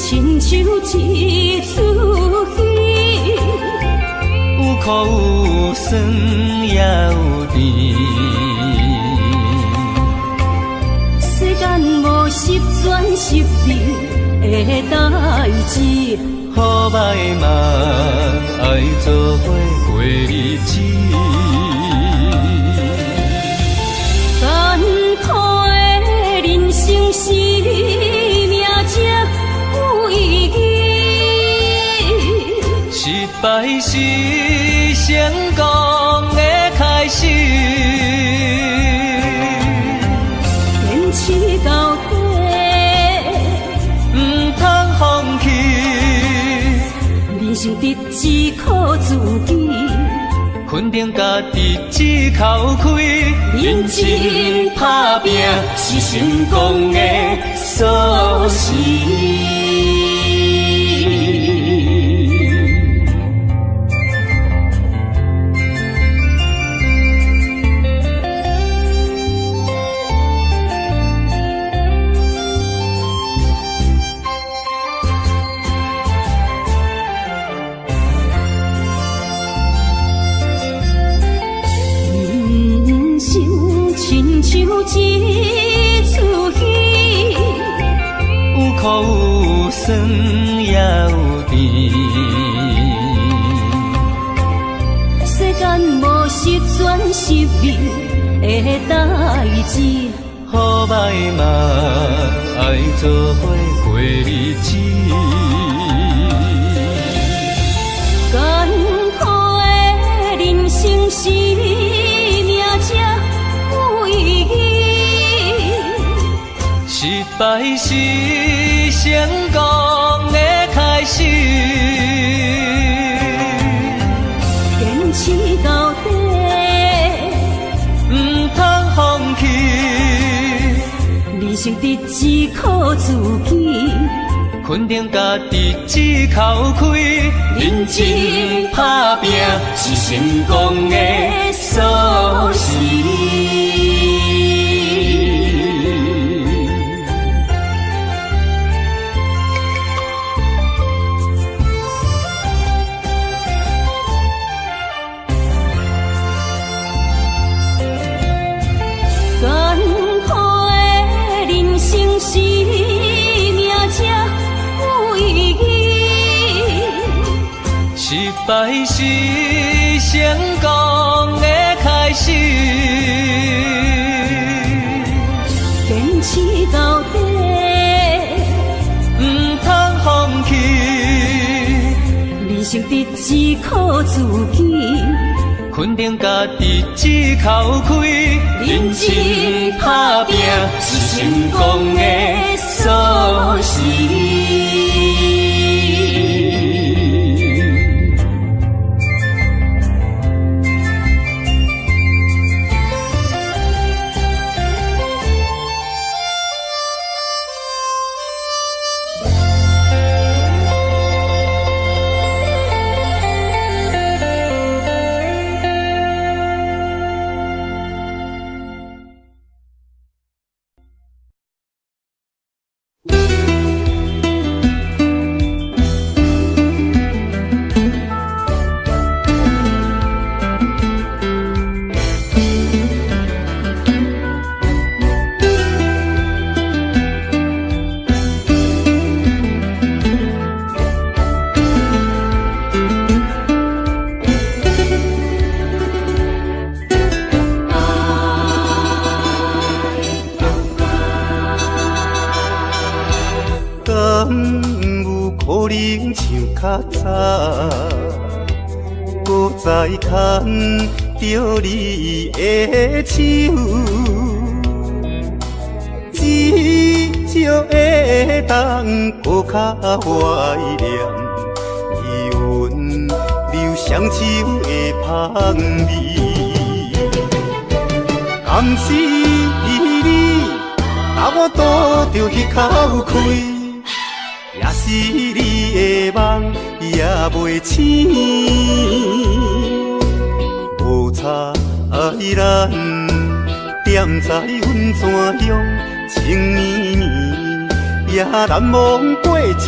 亲像一出戏，苦有酸也有甜。世间无十全十美的代志，好歹嘛爱做伙过日子。艰苦的人生是命才有意义，失败是成功的开始。坚持到底，唔通放弃。人生得只靠自己，肯定家己只口开，认真打拼是成功的锁匙。像一出戏，有苦有酸也有甜。世间无十全十美的代志，好歹嘛爱做伙过日子。艰苦的人生是命才有意义，失败是成功的开始。坚持到底，唔通放弃。人生得只靠自己，肯定家己只口开，认真打拼是成功的锁匙。艰苦的人生是命才有意义，失败是成功的开始。坚持到底，唔通放弃。人生得只靠自己，肯定家己只口开，认真打拼是成功的锁匙。较早，搁再牵着你的手，只少会当搁较怀念伊阮流双手的香味。甘是你，把我倒着迄口气。也是你的梦也袂醒，无差咱踮在阮泉乡情绵绵，也难忘过一暝。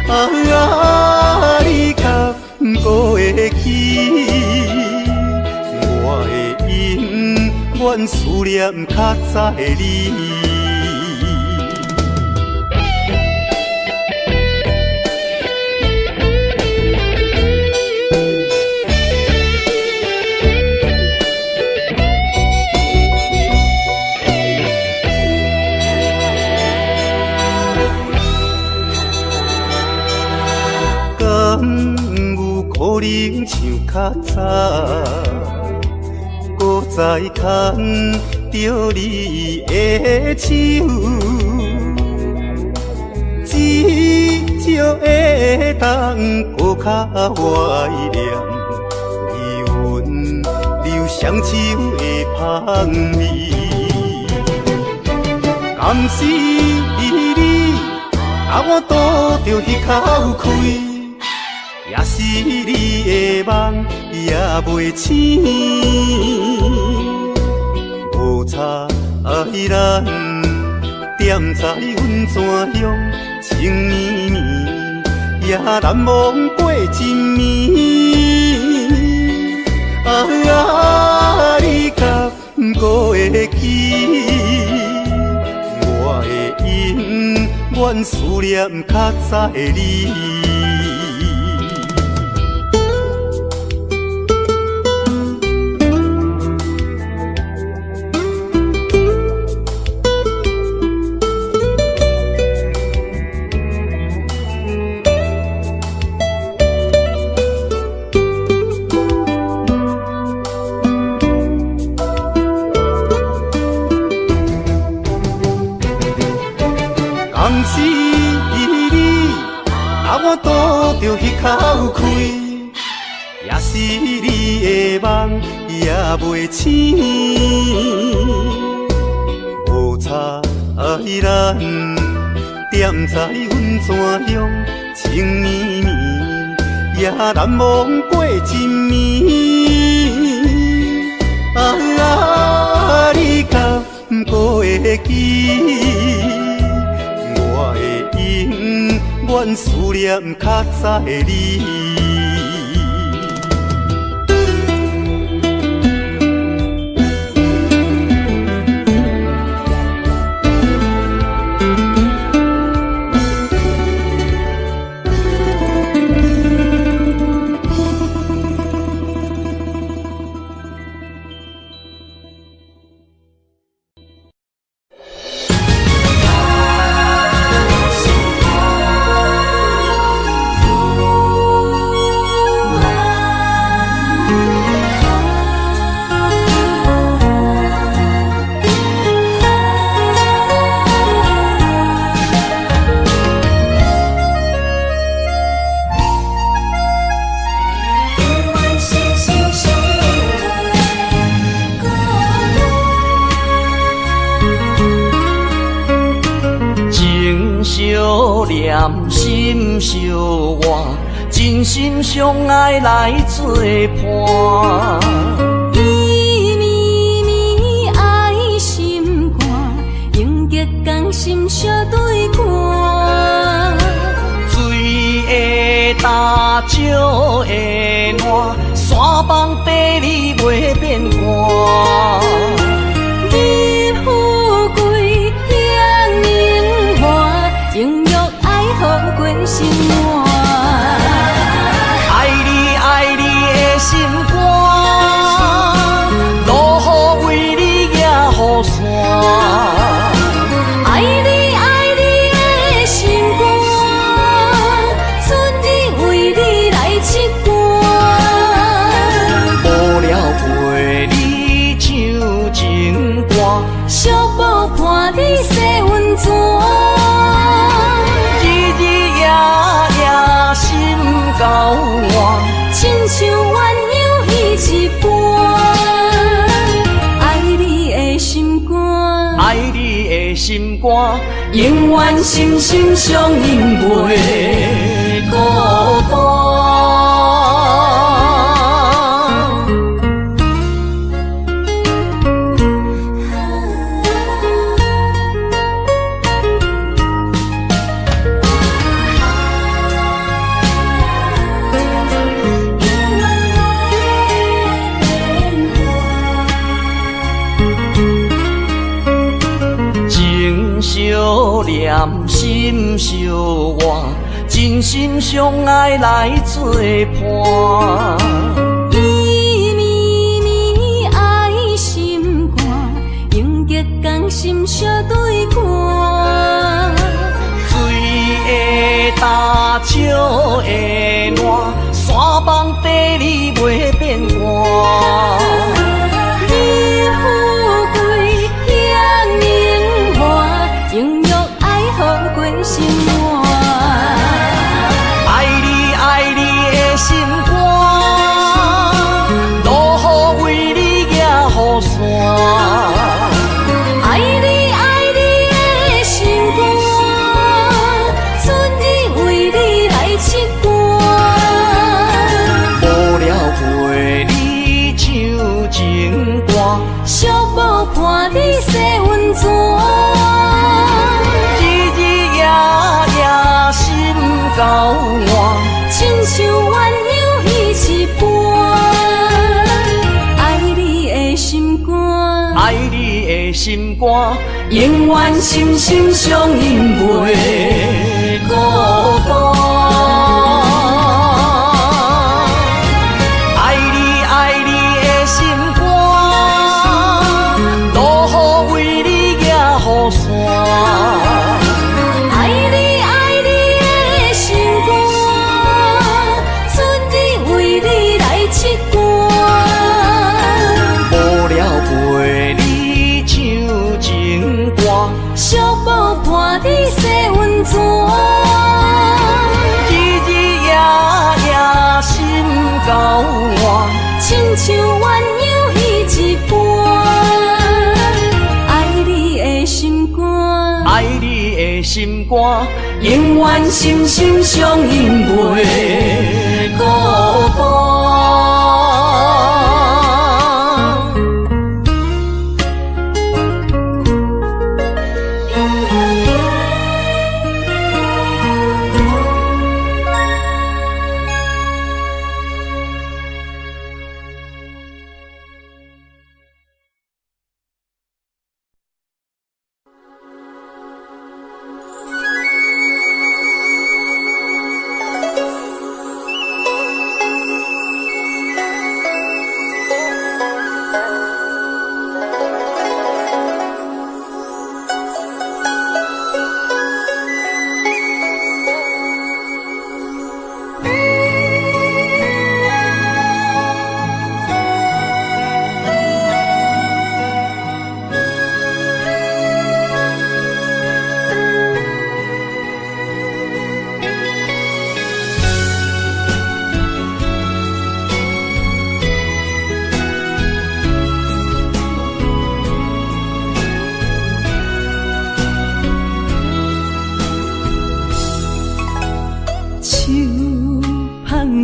啊，你记，我的永远思念较早的你。可能像较早，搁再牵着你的手，至少会当搁较怀念你阮留双手的香味。甘是你，甲我拄着彼口开。也是你的梦也袂醒，无差咱踮在阮怎样情绵绵，也难忘过一暝。你敢搁会记？我的永远思念较早的你。甘是你，甲我拄着彼口开，也是你的梦也袂醒，无差咱踮在阮怎样情绵绵，也难忘过一暝。你敢搁会记？我的永远思念较早的你。相念心相换，真心相爱来作伴。伊绵绵爱心肝，永结同心相对看。水会干，石会烂，山崩地裂袂变卦。你富贵享荣华，永浴爱好过生活。爱你爱你的心肝，落雨为你野雨伞。爱你爱你的心肝，春日为你来唱歌。无聊陪你唱情歌，寂寞伴你洗温泉。日日夜夜心交换，亲像鸳鸯彼一半。爱你的心肝，爱你的心肝，永远心心相印袂孤单。永远可念心相活，真心相爱来作伴。伊绵绵爱心肝，永结同心相对看。水的大，石的烂，山崩地裂袂变寒。你富贵享荣华，永浴爱好过生活。爱你爱你的心肝，路雨为你行雨伞。爱你爱你的心肝，春日为你来刺肝。无聊陪你唱情歌，寂寞伴你洗温泉。日日夜夜心交换，亲像鸳鸯依一般。爱你的心肝，爱你的心肝，永远心心相印袂孤单。爱你爱你的心肝，路雨为你行雨伞。爱你爱你的心肝，春日为你来刺肝。无聊陪你唱情歌，寂寞伴你洗温泉。日日夜夜心交换，亲像鸳鸯依一般。爱你的心肝，爱你的心肝，永远心心相印袂孤单。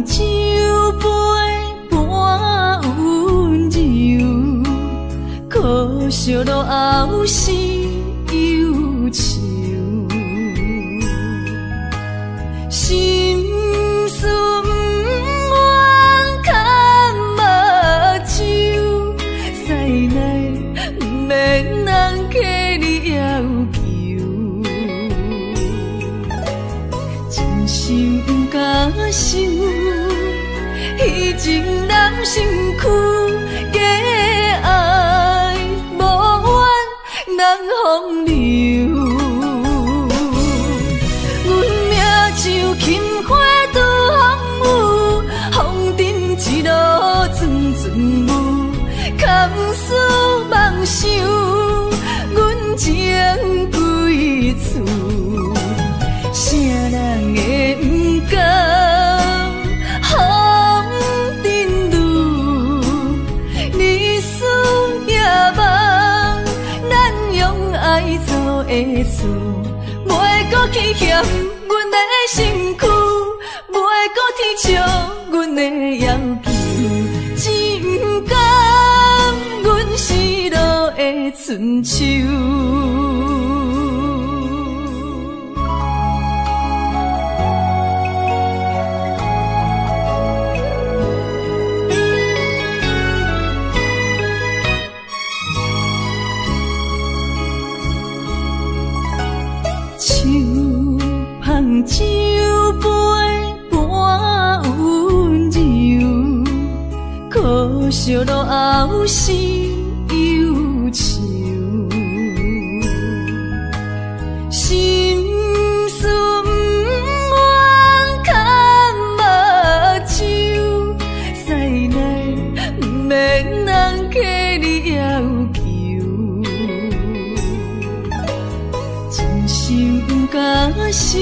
酒杯半温柔，可惜落后是忧愁。心事不愿牵目睭，使来不免人客你要求。真心不敢想。彼情难身躯，假爱无缘人风流。阮命像琴花拄风雨，风尘一路阵阵雾，堪思梦想，阮情归厝，啥人会不甘？会错，袂搁去嫌阮的身躯，袂搁天笑阮的要求，只不甘阮失落的春秋。笑落后是忧愁，心事不愿牵目睭，使来不免人客你要求，真心不敢想，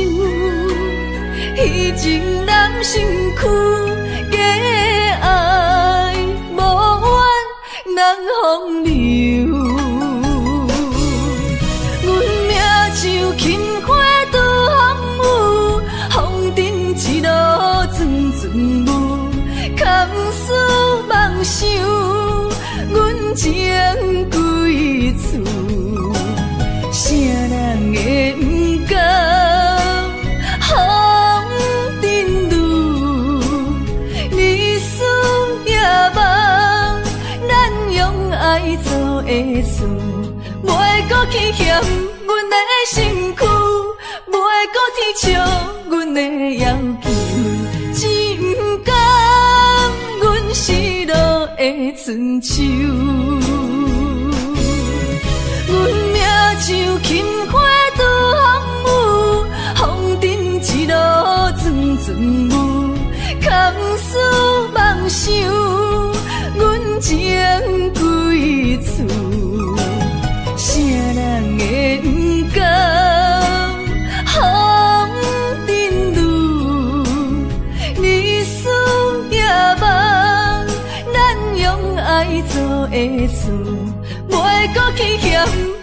彼情难身躯。风流，阮命像轻花拄风雨，风尘一路阵阵雾，空思梦想，阮情归厝，啥人会不甘风尘路，日思夜梦。爱做的事，袂搁去嫌阮的身躯，袂搁提笑阮的要求，只不甘阮失落的春秋。阮命像轻花拄风雨，风尘一路阵阵雾，空思梦想，阮情归厝，啥人会不甘风尘路，日思夜梦，咱用爱做的事，袂搁去嫌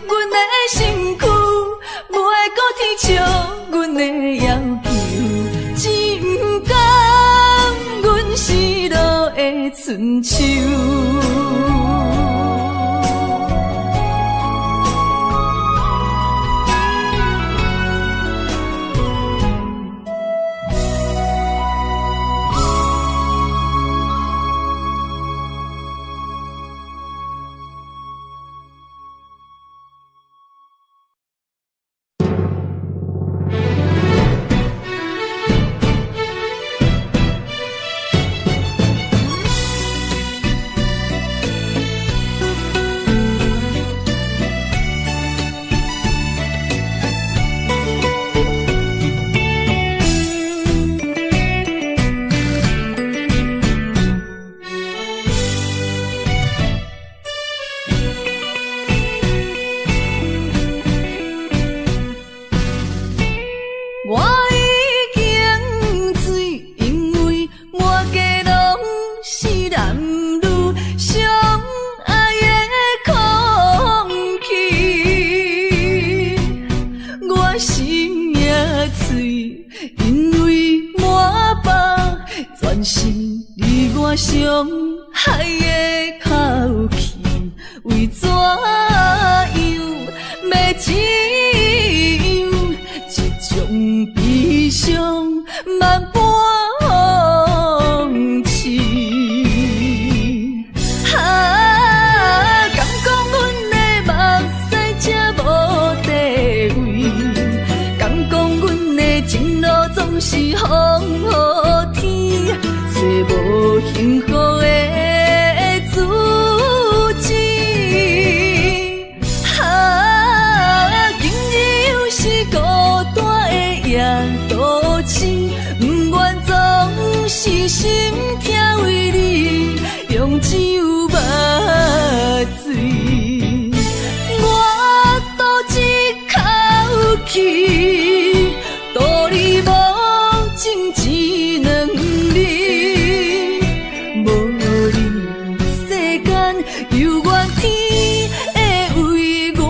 阮的身躯，袂搁提笑阮的要求，只不甘阮失落的春秋。伤害的口气，为怎样要只有一种悲伤万般放弃？敢讲阮的目屎才无地位，敢讲阮的情路总是风雨天，找无幸福的自己。今日又是孤单的夜都市，不愿总是心痛为你用只有目水。我赌一口气，道理无情只能你，无你世间犹原天会为我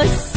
碎。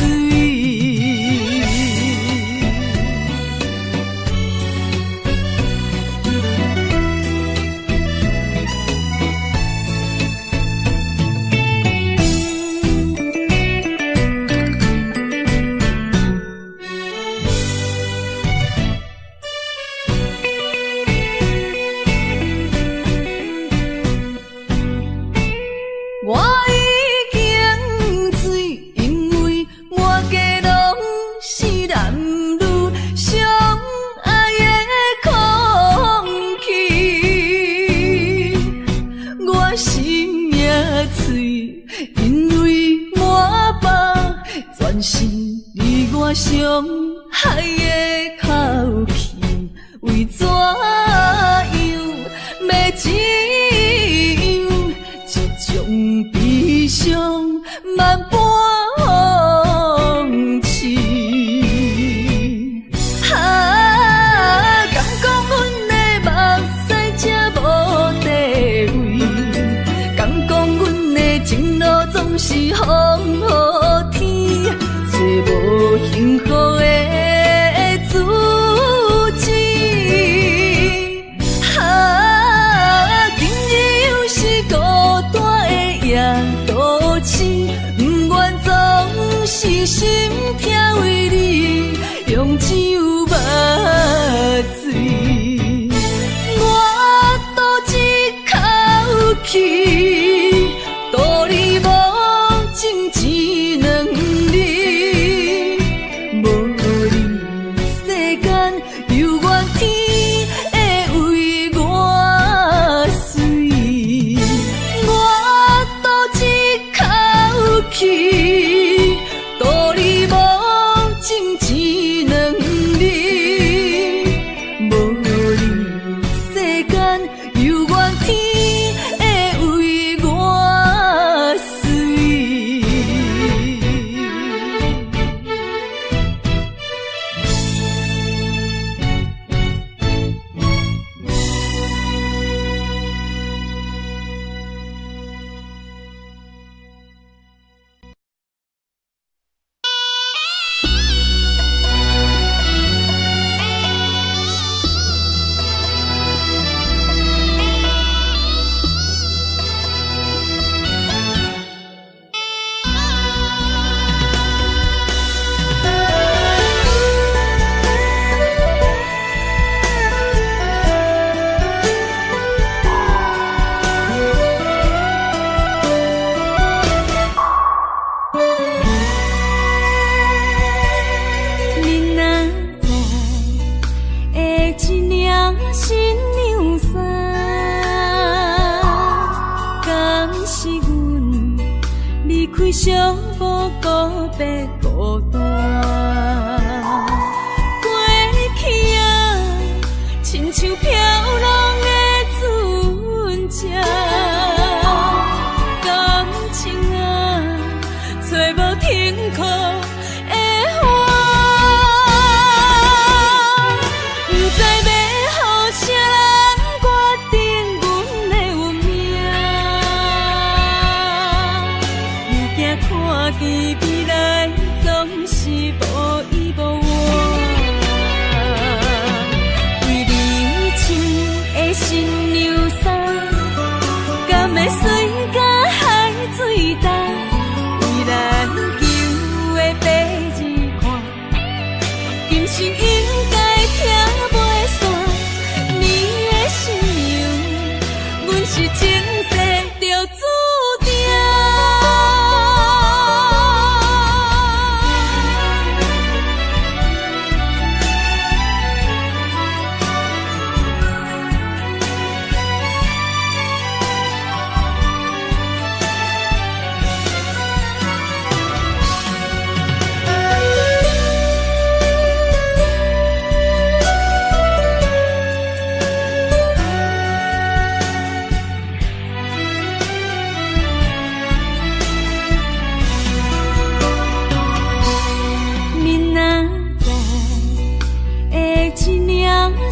一心听为你用酒目醉，我赌一口气，赌你无情一两日，无你世间犹原天会为我水，我赌一口气，赌你无情一两日，无你世间犹原天会为我水。你若知会一领新娘衫，敢是阮离开小无告别孤单。过去啊，亲像飘浪的船只，感情啊，找无停靠。看见未来总是无依无靠，为你穿的新娘衫，敢会水甲海水重？为咱求的白日看，今生应该听袂散。你的新娘，阮是前世就注定。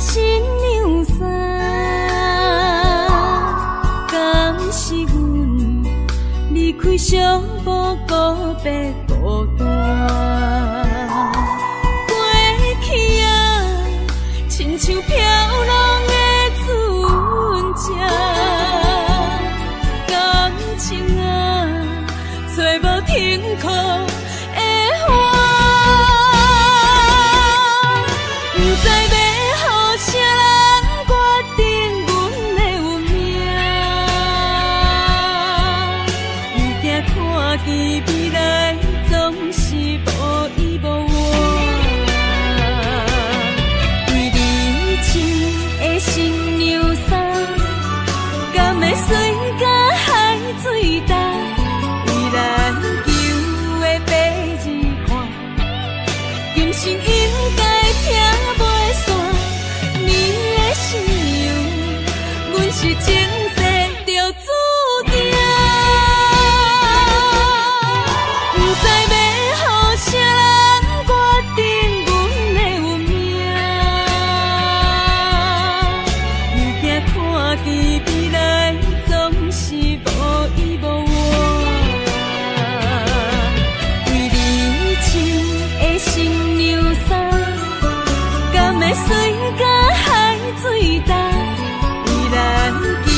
新娘衫，敢是阮离开小无告别孤单。过去啊，亲像飘浪的船只，感情啊，找无停靠。看见未来总是无依无靠，为你穿的新娘衫，敢会水甲海水重？为咱求的白日看，今生应该听袂散。你的新娘，阮是前世就注定。看见未来总是无依无靠，为你穿的新娘衫，敢会水甲海水重？为咱求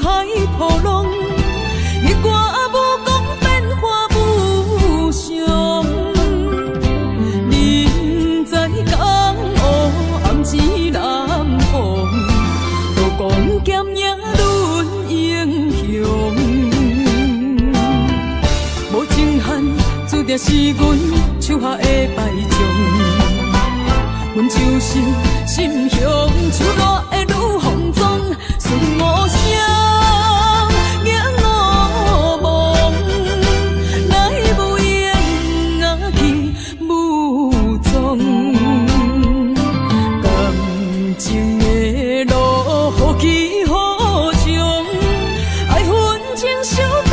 海波浪，一歌无讲变化无常。人在江湖，暗自南方，刀光剑影论英雄。无情限，注定是阮手下的败将。阮就是心向手热的女风妆，顺无声，迎我梦，来无影啊去无踪。感情的路，何去何从？爱恨情伤带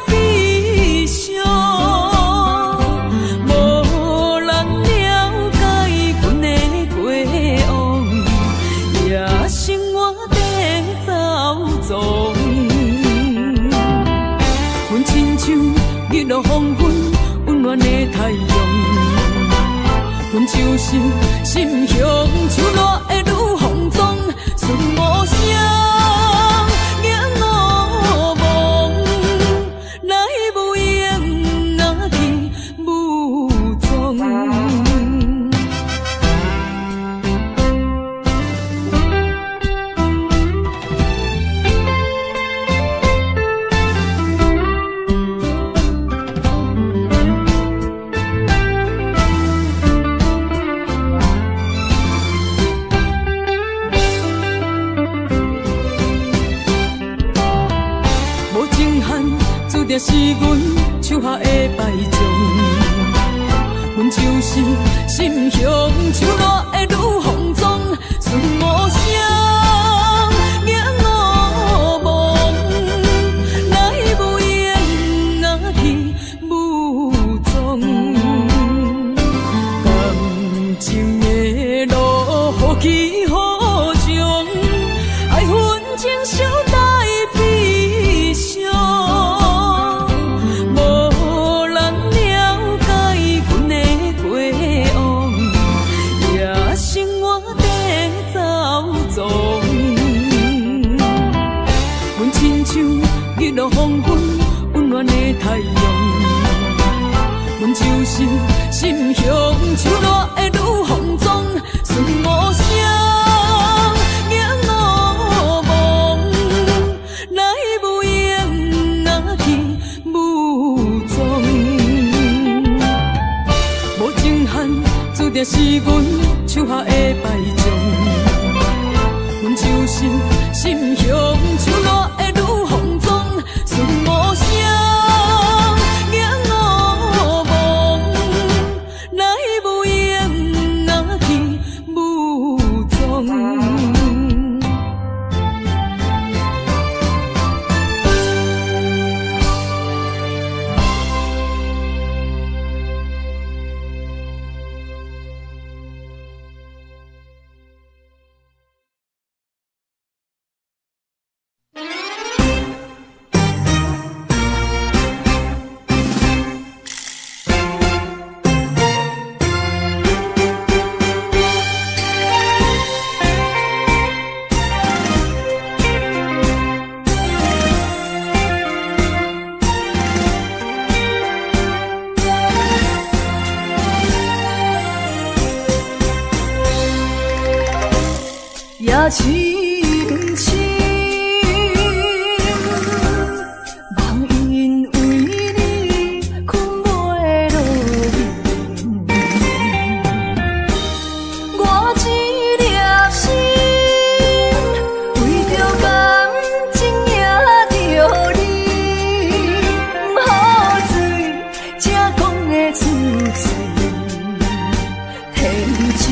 悲伤，无人了解阮的过往，也生活在走踪。阮亲像日落黄昏，温暖的太阳。阮就是心向手热的女风妆，顺无声，迎我梦，来无影啊去无踪。注定是阮手下的败将，阮就是心向手热的女风妆，顺无声，迎我梦，来无影啊去无踪。感情的路，何去何从？爱恨情伤带悲伤。阮亲像日落黄昏，温暖的太阳。阮就是心向手热的女风妆，顺无声，迎我梦，来无影啊去无踪。无情限，注定是阮手下的败将。阮就是心向手热的女风妆，顺无声，迎我梦，来无影啊去无踪。也深深，梦因为你困袂落眠。我一粒心，为着感情也着你，不好醉，才讲会出嘴，天真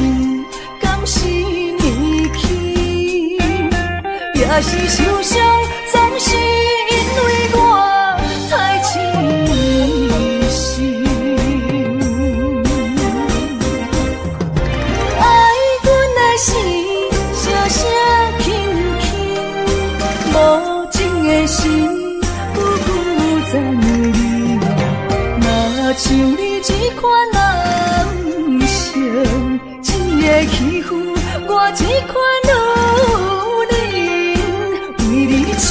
敢是你去？也是受伤，总是因为我太痴心。爱阮的心，声声轻轻，无情的心，久久赞你。若像你这款男性，一个欺负我这款女人，为你手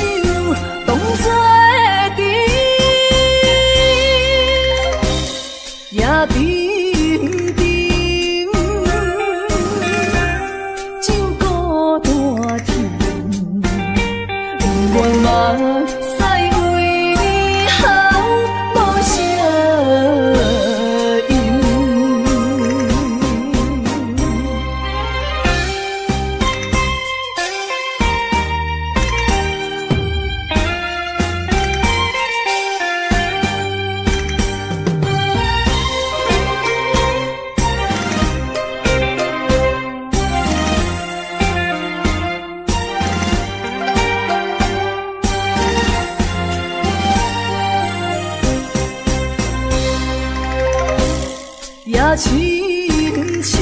亲情，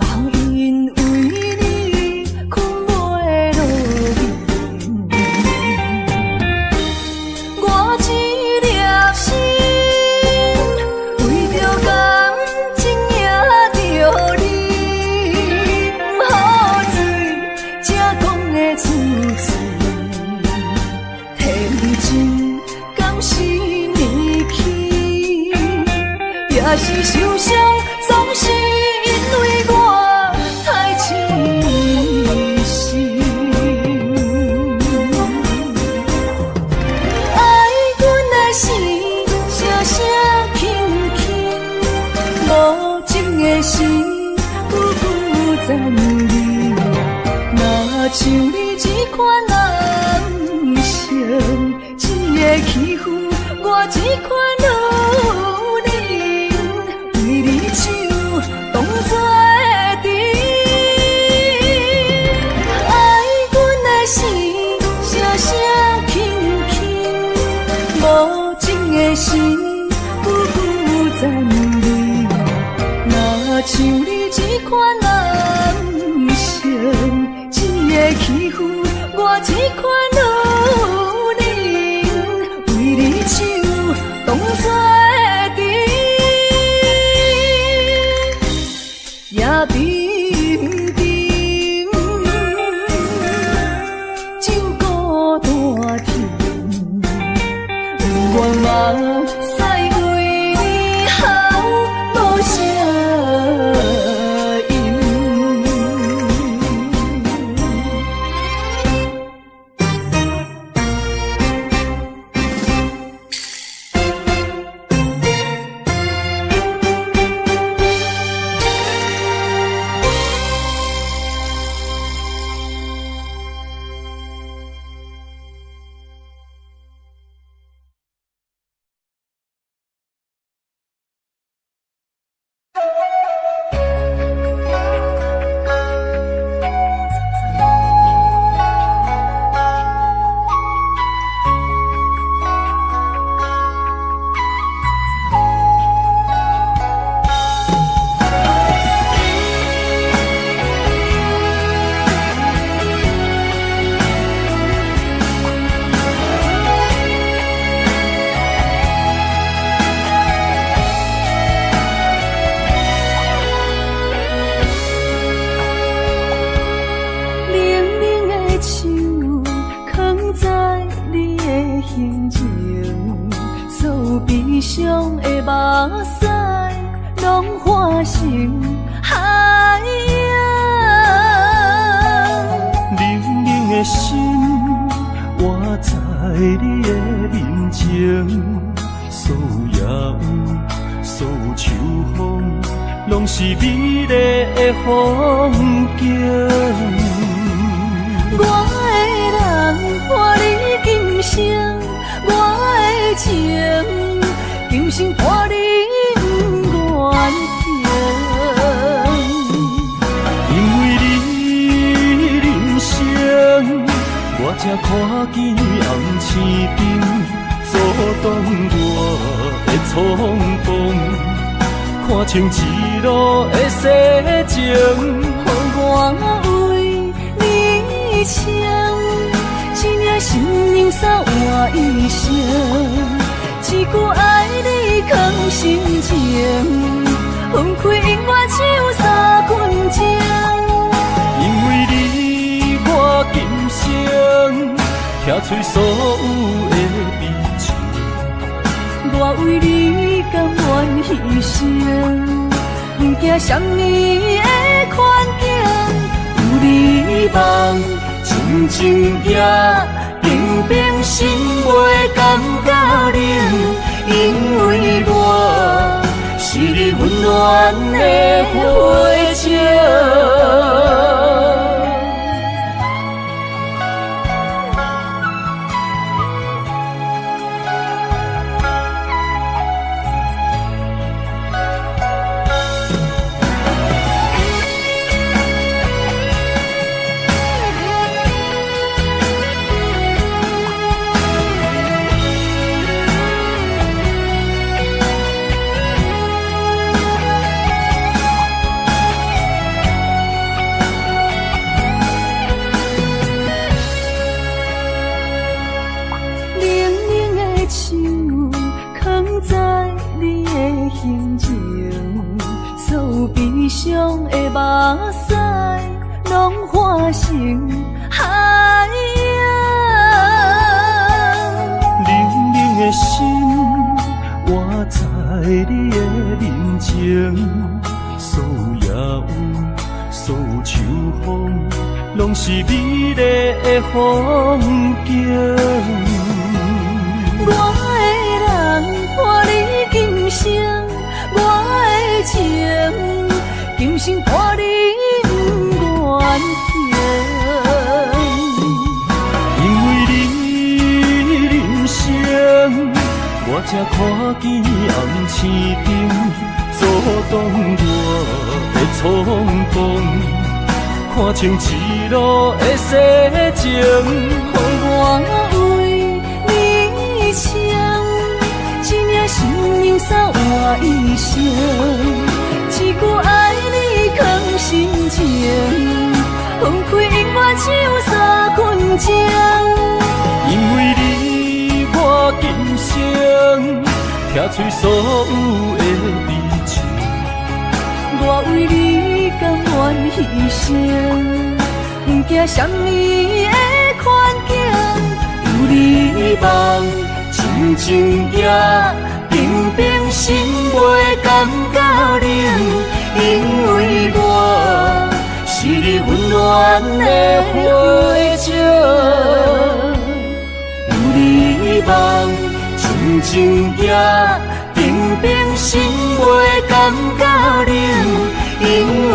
梦因为你困袂落眠，我一粒心为着感情也着你，不好醉，才讲的出嘴，天真敢是年轻，也是受伤，总是因为我太痴心。爱阮的心，声声轻轻，无情的心，久久残留。若像你这款人生，一个欺负我这款女人，为你手当作甜。爱阮的心，声声轻轻，无情的心，久久残留。若像你这款人生，一个欺负我这款女人，为你手当作甜，也冰冰酒孤大甜，不愿目屎为你流，无声音。伤的目屎，拢化成海洋。冷冷的心，活在你的面前，所有野有，所有秋风，拢是美丽的风景。我的人伴你今生，我的情今生伴你远行。因为你人生，我才看见红青灯阻挡我的冲动，看清一路的世情，予我为你唱，一领心灵扫换一生，一句爱你藏心情，分开永远只有三分钟。因为你我今生听出所有的悲情，我为你甘愿牺牲，不惊什么的困境，有你梦，真情也平平心袂感觉冷，因为我是你温暖的花情。心情，所有悲伤的目屎，拢化成海洋。冷冷的心，活在你的面前，所有野有，所有秋风，拢是美丽的风景。我的人伴你今生，我的情今生伴你不愿停。因为你人生，我才看见红青灯，阻挡我的冲动，看清一路的世情，予我为你唱，一领新娘衫换一生，一句爱你藏心情，放开音乐唱三分钟。因为你我今生听出所有的悲情，我为你甘愿牺牲，不惊什么的困境。有你梦，真情也平平心袂感觉冷，因为我是你温暖的火种。有你梦，真情也平平心袂感觉冷，因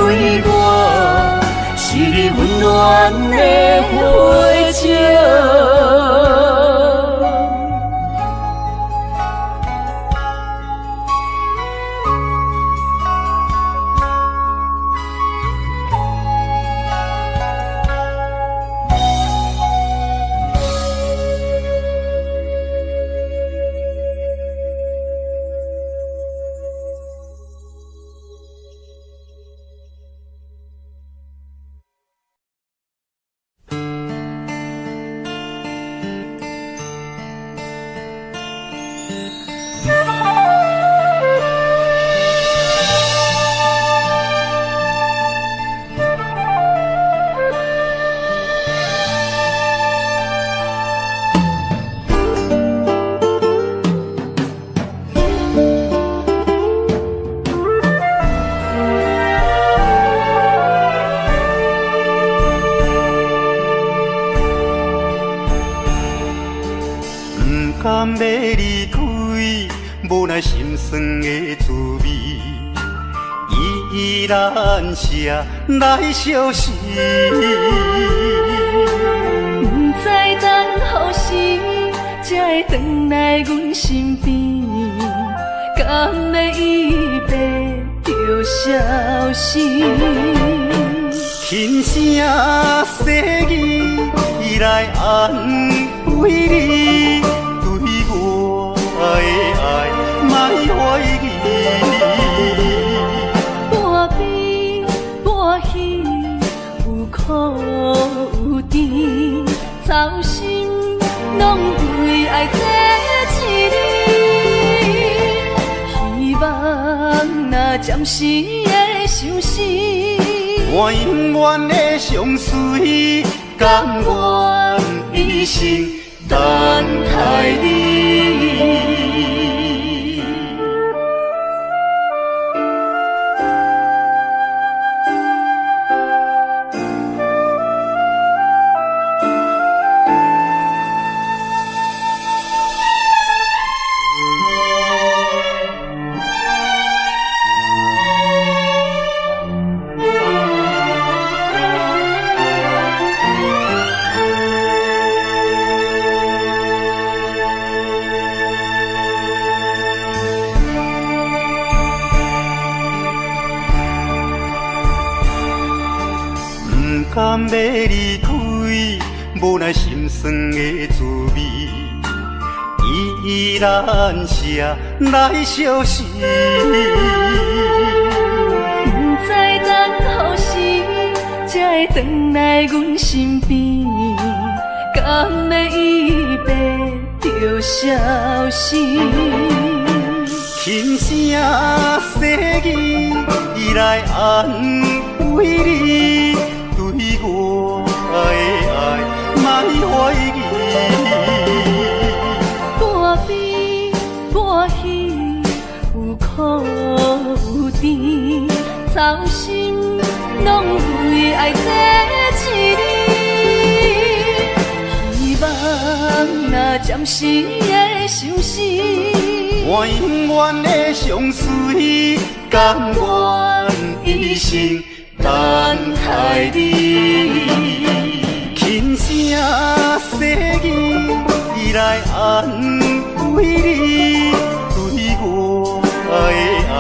为我是你温暖的火种。甘要离开，无奈心酸的滋味，依然写来相思。不知等何时才会回来阮身边，甘要一别就消失。轻声细语来安慰你，对我的爱莫怀疑。半悲半喜，有苦有甜，操心拢为爱这一日。希望若暂时的相思，我永远的相随，甘愿一生等待你。甘要离开，无奈心酸的滋味，依然写来相思。不知等何时才会回来阮身边，甘要一别就消失。轻声细语来安慰你，对我的爱莫怀疑。半悲半喜，有苦有甜，操心拢为爱这一日。希望若暂时的相思，我永远的相随，甘愿一生等待你。轻声细语来安慰你，对我的爱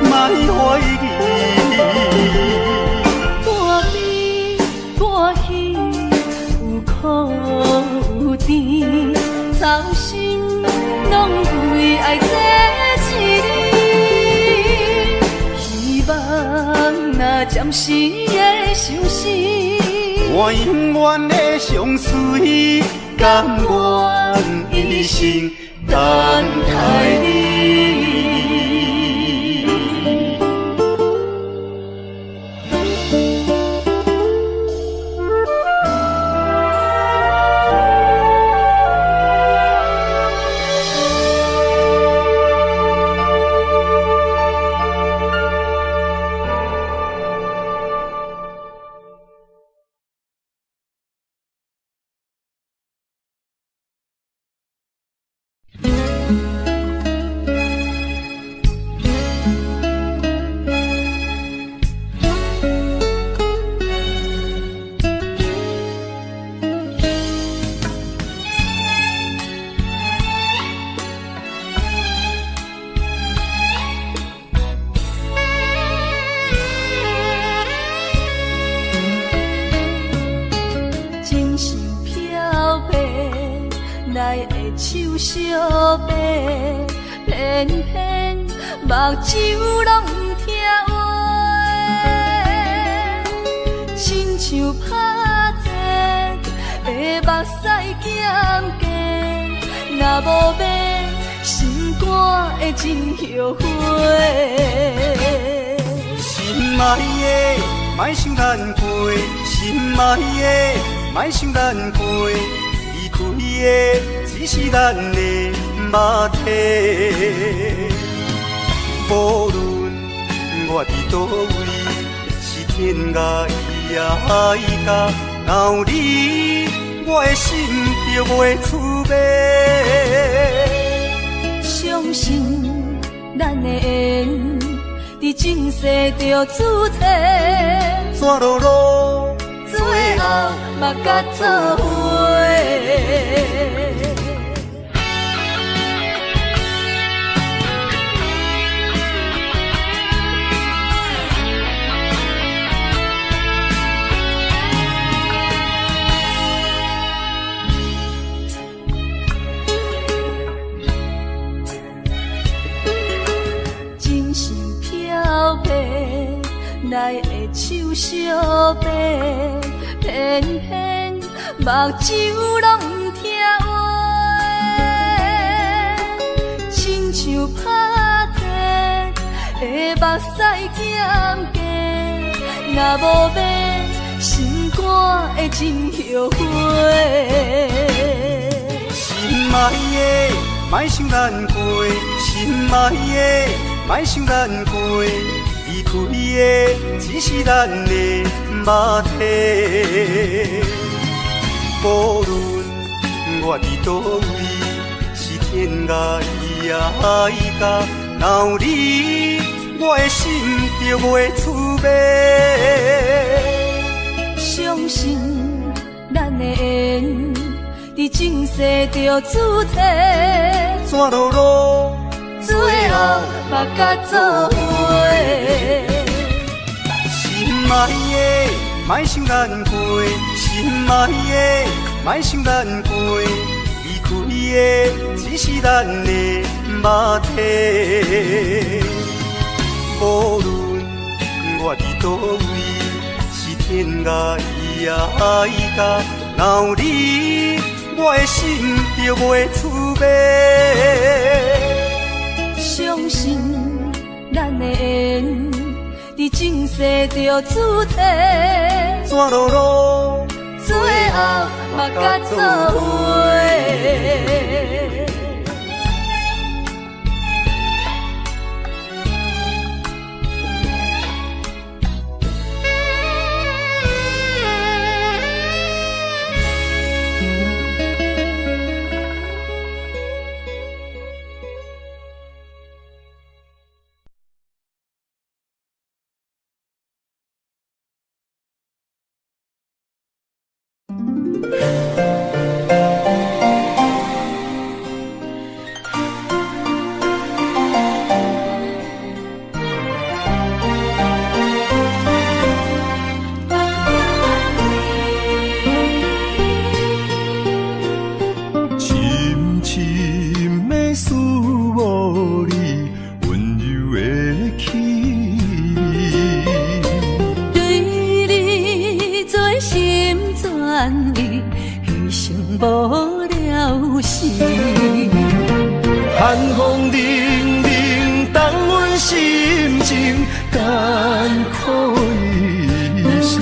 莫怀疑。半悲半喜，有苦有甜，操心拢为爱这一日。希望若暂时的相思，我永远的相随，甘愿一生等待你。手相白，偏偏目睭拢不听话，亲像拍折的目屎咸咸，若无变，心肝会真后悔。心爱的，莫想咱过；心爱的，莫想咱过。离开的只是咱的肉体。无论我伫倒位，是天涯也甲闹你，我的心就袂出卖。相信咱的缘，伫前世就注定，怎落落最后嘛甲做伙。来的手相白，偏偏目睭拢不听话，亲像拍折的目屎咸咸，若无变，心肝会真后悔。心爱的，莫想咱过；心爱的，莫想咱过。离开的只是咱的肉体。无论我伫倒位，是天涯也甲闹你，我的心就袂出卖。相信咱的缘，伫前世就注定，怎落落最后嘛甲做伙。心爱的，莫想咱过；心爱的，莫想咱过。离开的只是咱的肉体。无论我伫倒位，是天涯也甲闹你，我的心就袂出卖。相信咱的缘，伫前世就注定，怎落落最后嘛甲做伙。寒风凛凛，冻阮心情艰苦一生。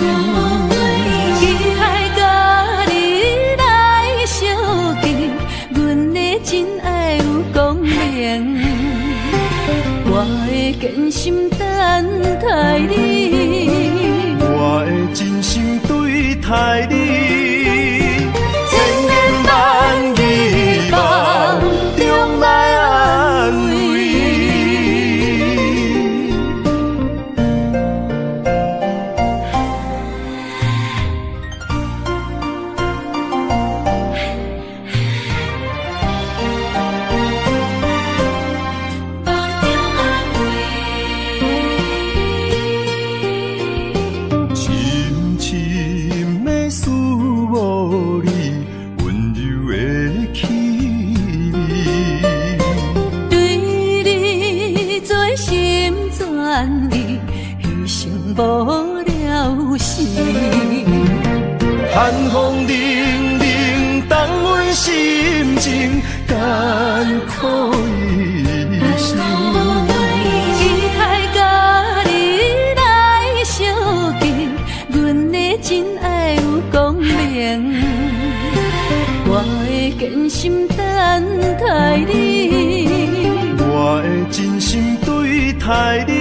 期待甲你来相见，阮的真爱有光明，我会坚心等待你，我会真心对待你。寒风凛凛，冻阮心情艰苦一生。期待甲你来相见，阮的真爱有光明，我会坚心等待你，我会真心对待你。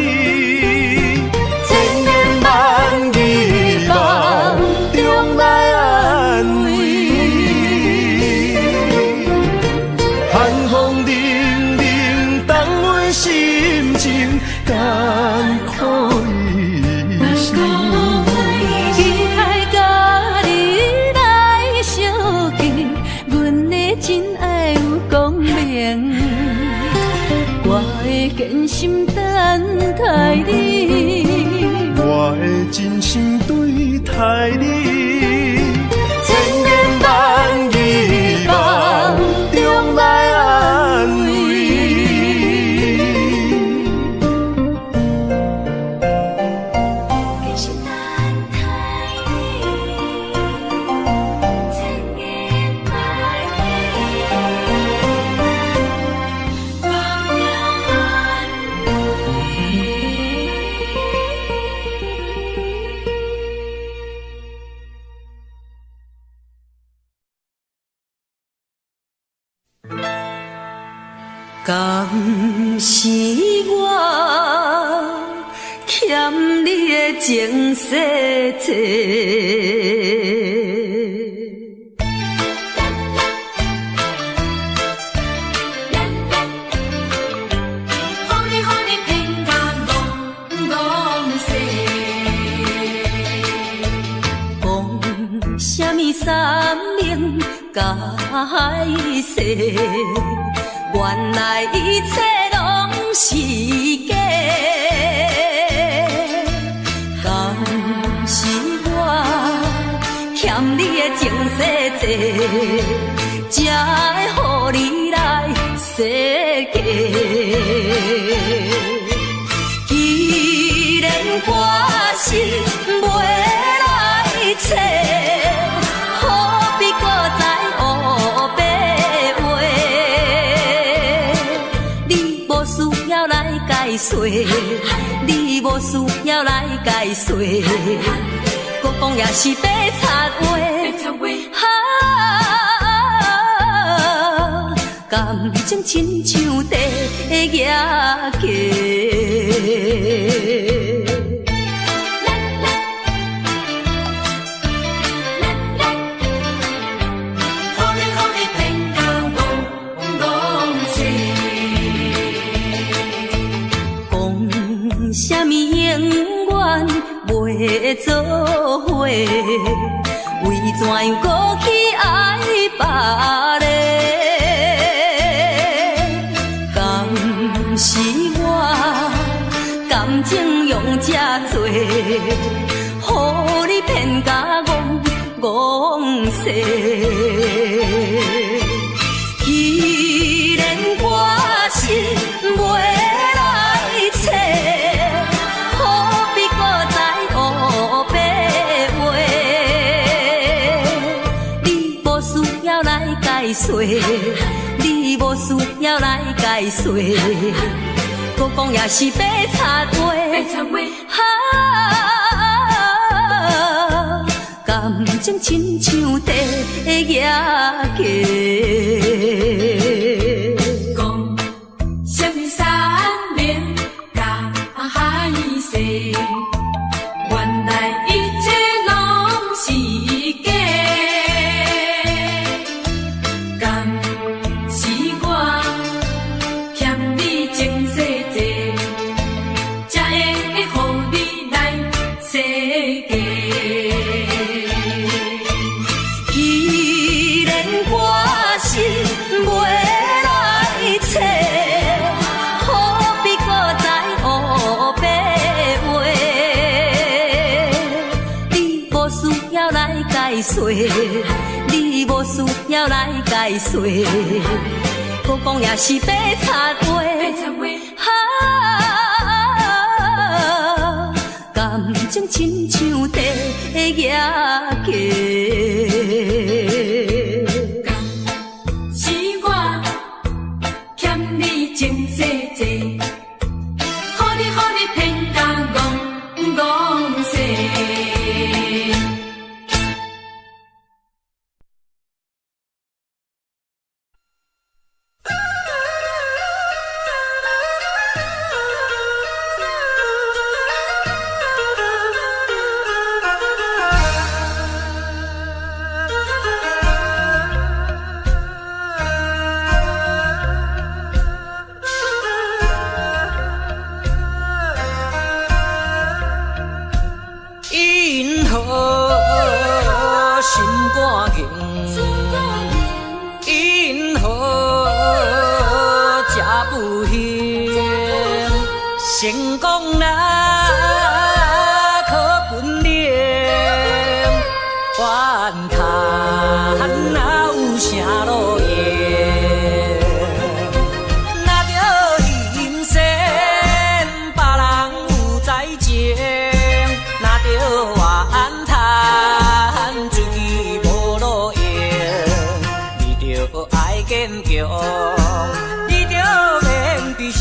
坚心等待你，我会真心对待你。千言万语梦中来安慰。敢是我欠你的情世多，予你偏甲戆世，讲什么三明解释？原来一切拢是假，敢是我欠你的情世多，才会予你来世界。既然我是袂来找，何必搁再黑白话？说，你无需要来解说，我讲也是白插话。感情亲像地野鸡。啥物永远袂做伙？为怎样搁去爱别个？敢是我感情用这多，予你骗甲戆世？既然我心袂来找。说，你无需要来解说，我讲也是白插话。感情亲像地野鸡。讲什么三年甲海誓，原来一切拢是假。说，你无需要来解说，我讲也是白插话。感情亲像地野鸡。是我欠你情世多，予你骗甲戆世。成功啦，可本领，怨叹哪有啥路用？若着人生别人有在情，若着怨叹自己无路用，你着爱坚强，你着免悲伤。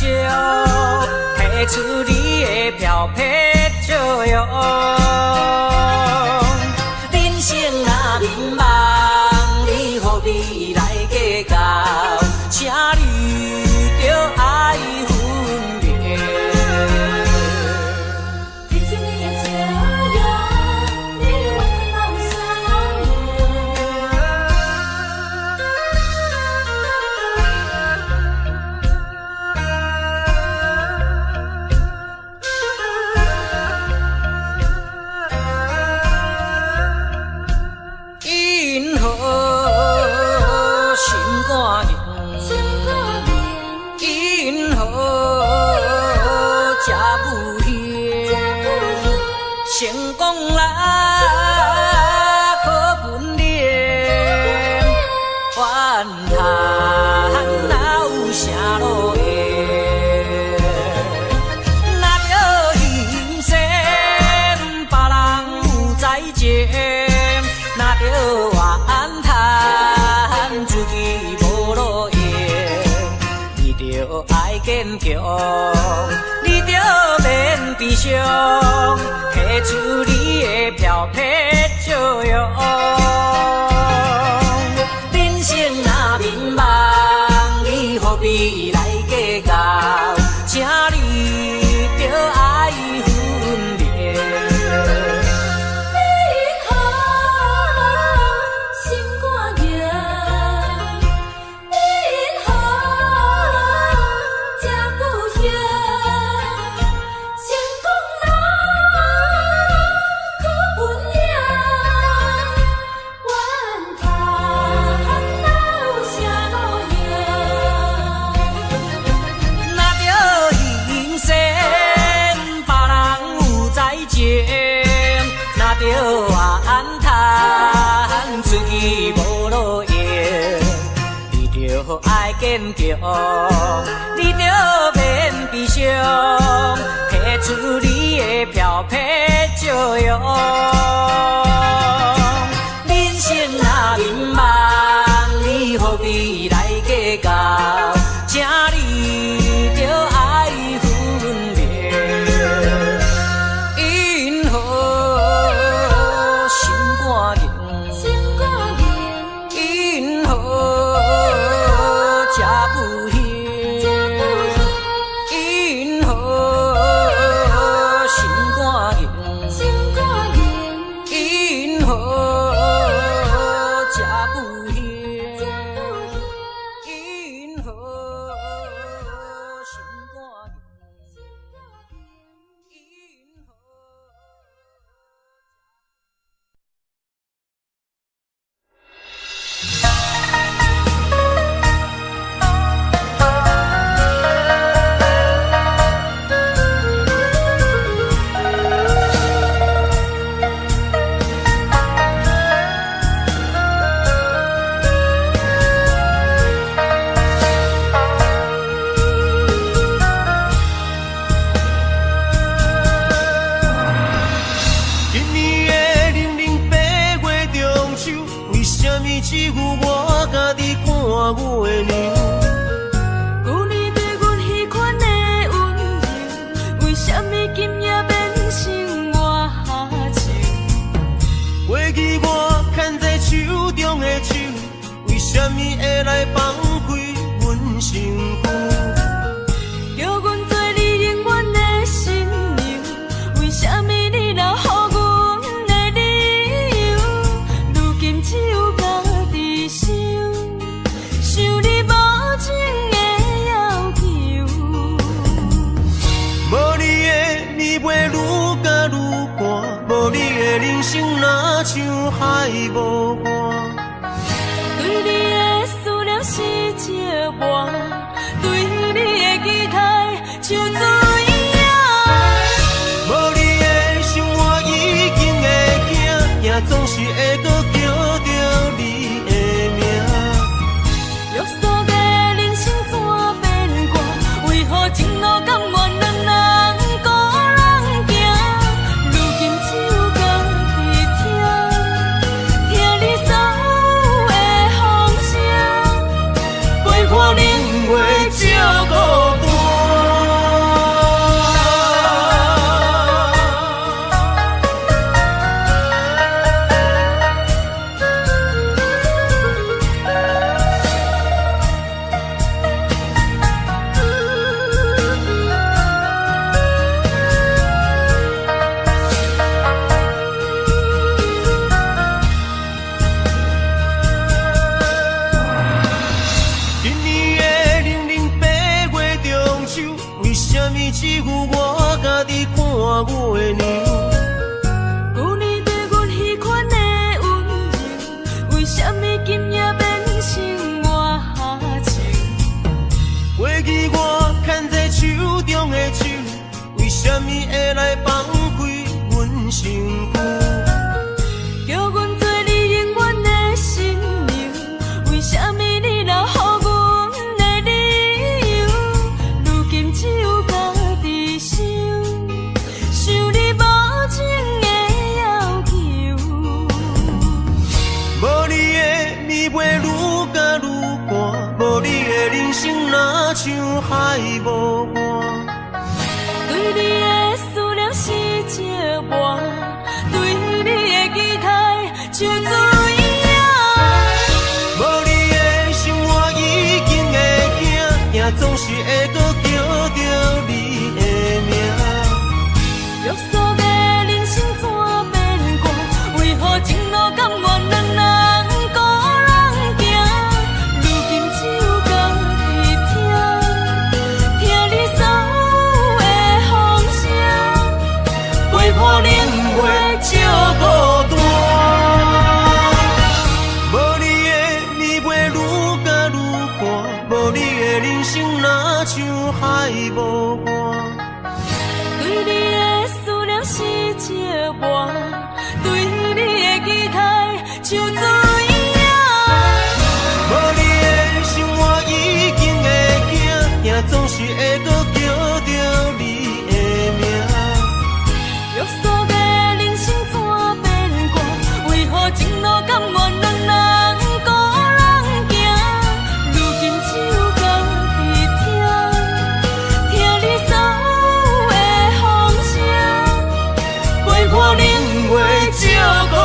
出你的漂泊笑容，人生若迷茫，你何必来计较？请你着爱分明。你今日的笑容，你我老相成功啦，可本领，怨叹哪有啥路用？若着人生别人有在情，若着怨叹自己无路用，你着爱坚强。悲伤，提出你的漂泊笑容。人生若迷茫，你何必来计较？请你着爱分别。你好，心肝硬。你好，这不幸。成功人可本领，怨叹老啥路行。若着人生别人有在情，若着暗叹出去无路用，你着爱坚强，你着免悲伤，提出你的漂泊笑容。人生若迷茫，你何必来计较？请你着爱分别。因何心肝硬？心肝硬，因何这不幸？因何心肝硬？心肝硬，因何这不幸？因何心肝硬？因何？今年的008月中秋，为什么只有我家己看月亮？旧年对阮迄款的温柔，为什么今夜变成我情？过去我牵在手中的手，为什么会来放开阮身躯？叫阮做你永远的新娘，为什么你留予阮的理由？如今只有家己想，想你无情的要求。无你的你袂愈加愈寒，无你的人生若像海无岸。对你的思念是借半，对你的期待像水影。无你的生活已经会惊，也总是会搁叫着你的名。约束的人生怎变卦？为何情路甘愿两人孤人行？如今只有家己听你所有的风声，陪伴冷月照孤单。今年的008月中秋，为什么只有我家己看月亮？旧年对阮迄款的温柔，为什么今夜变成我情？过去我牵在手中的手，为什么会来放开阮身躯？叫阮做你永远的新娘，为什么你留予阮的理由？如今只有家己想，想你无情的要求。无你的你袂愈加愈寒，无你的人生若像海无岸。对你的思念是会搁叫着你的名。约束的人生怎变卦？为何情路甘愿两人孤人行？如今只有家己听，听你所有的风声，陪伴冷月照孤单。无你的年月愈加愈寒，无你的人生若像海无岸。对你的思念是折磨，对你的期待像水影。无你的生活已经会惊，也总是会搁叫着你的名。约束的人生怎变卦？为何情路甘愿两人孤人行？如今只有家己听，听你所有的风声，陪伴冷月照孤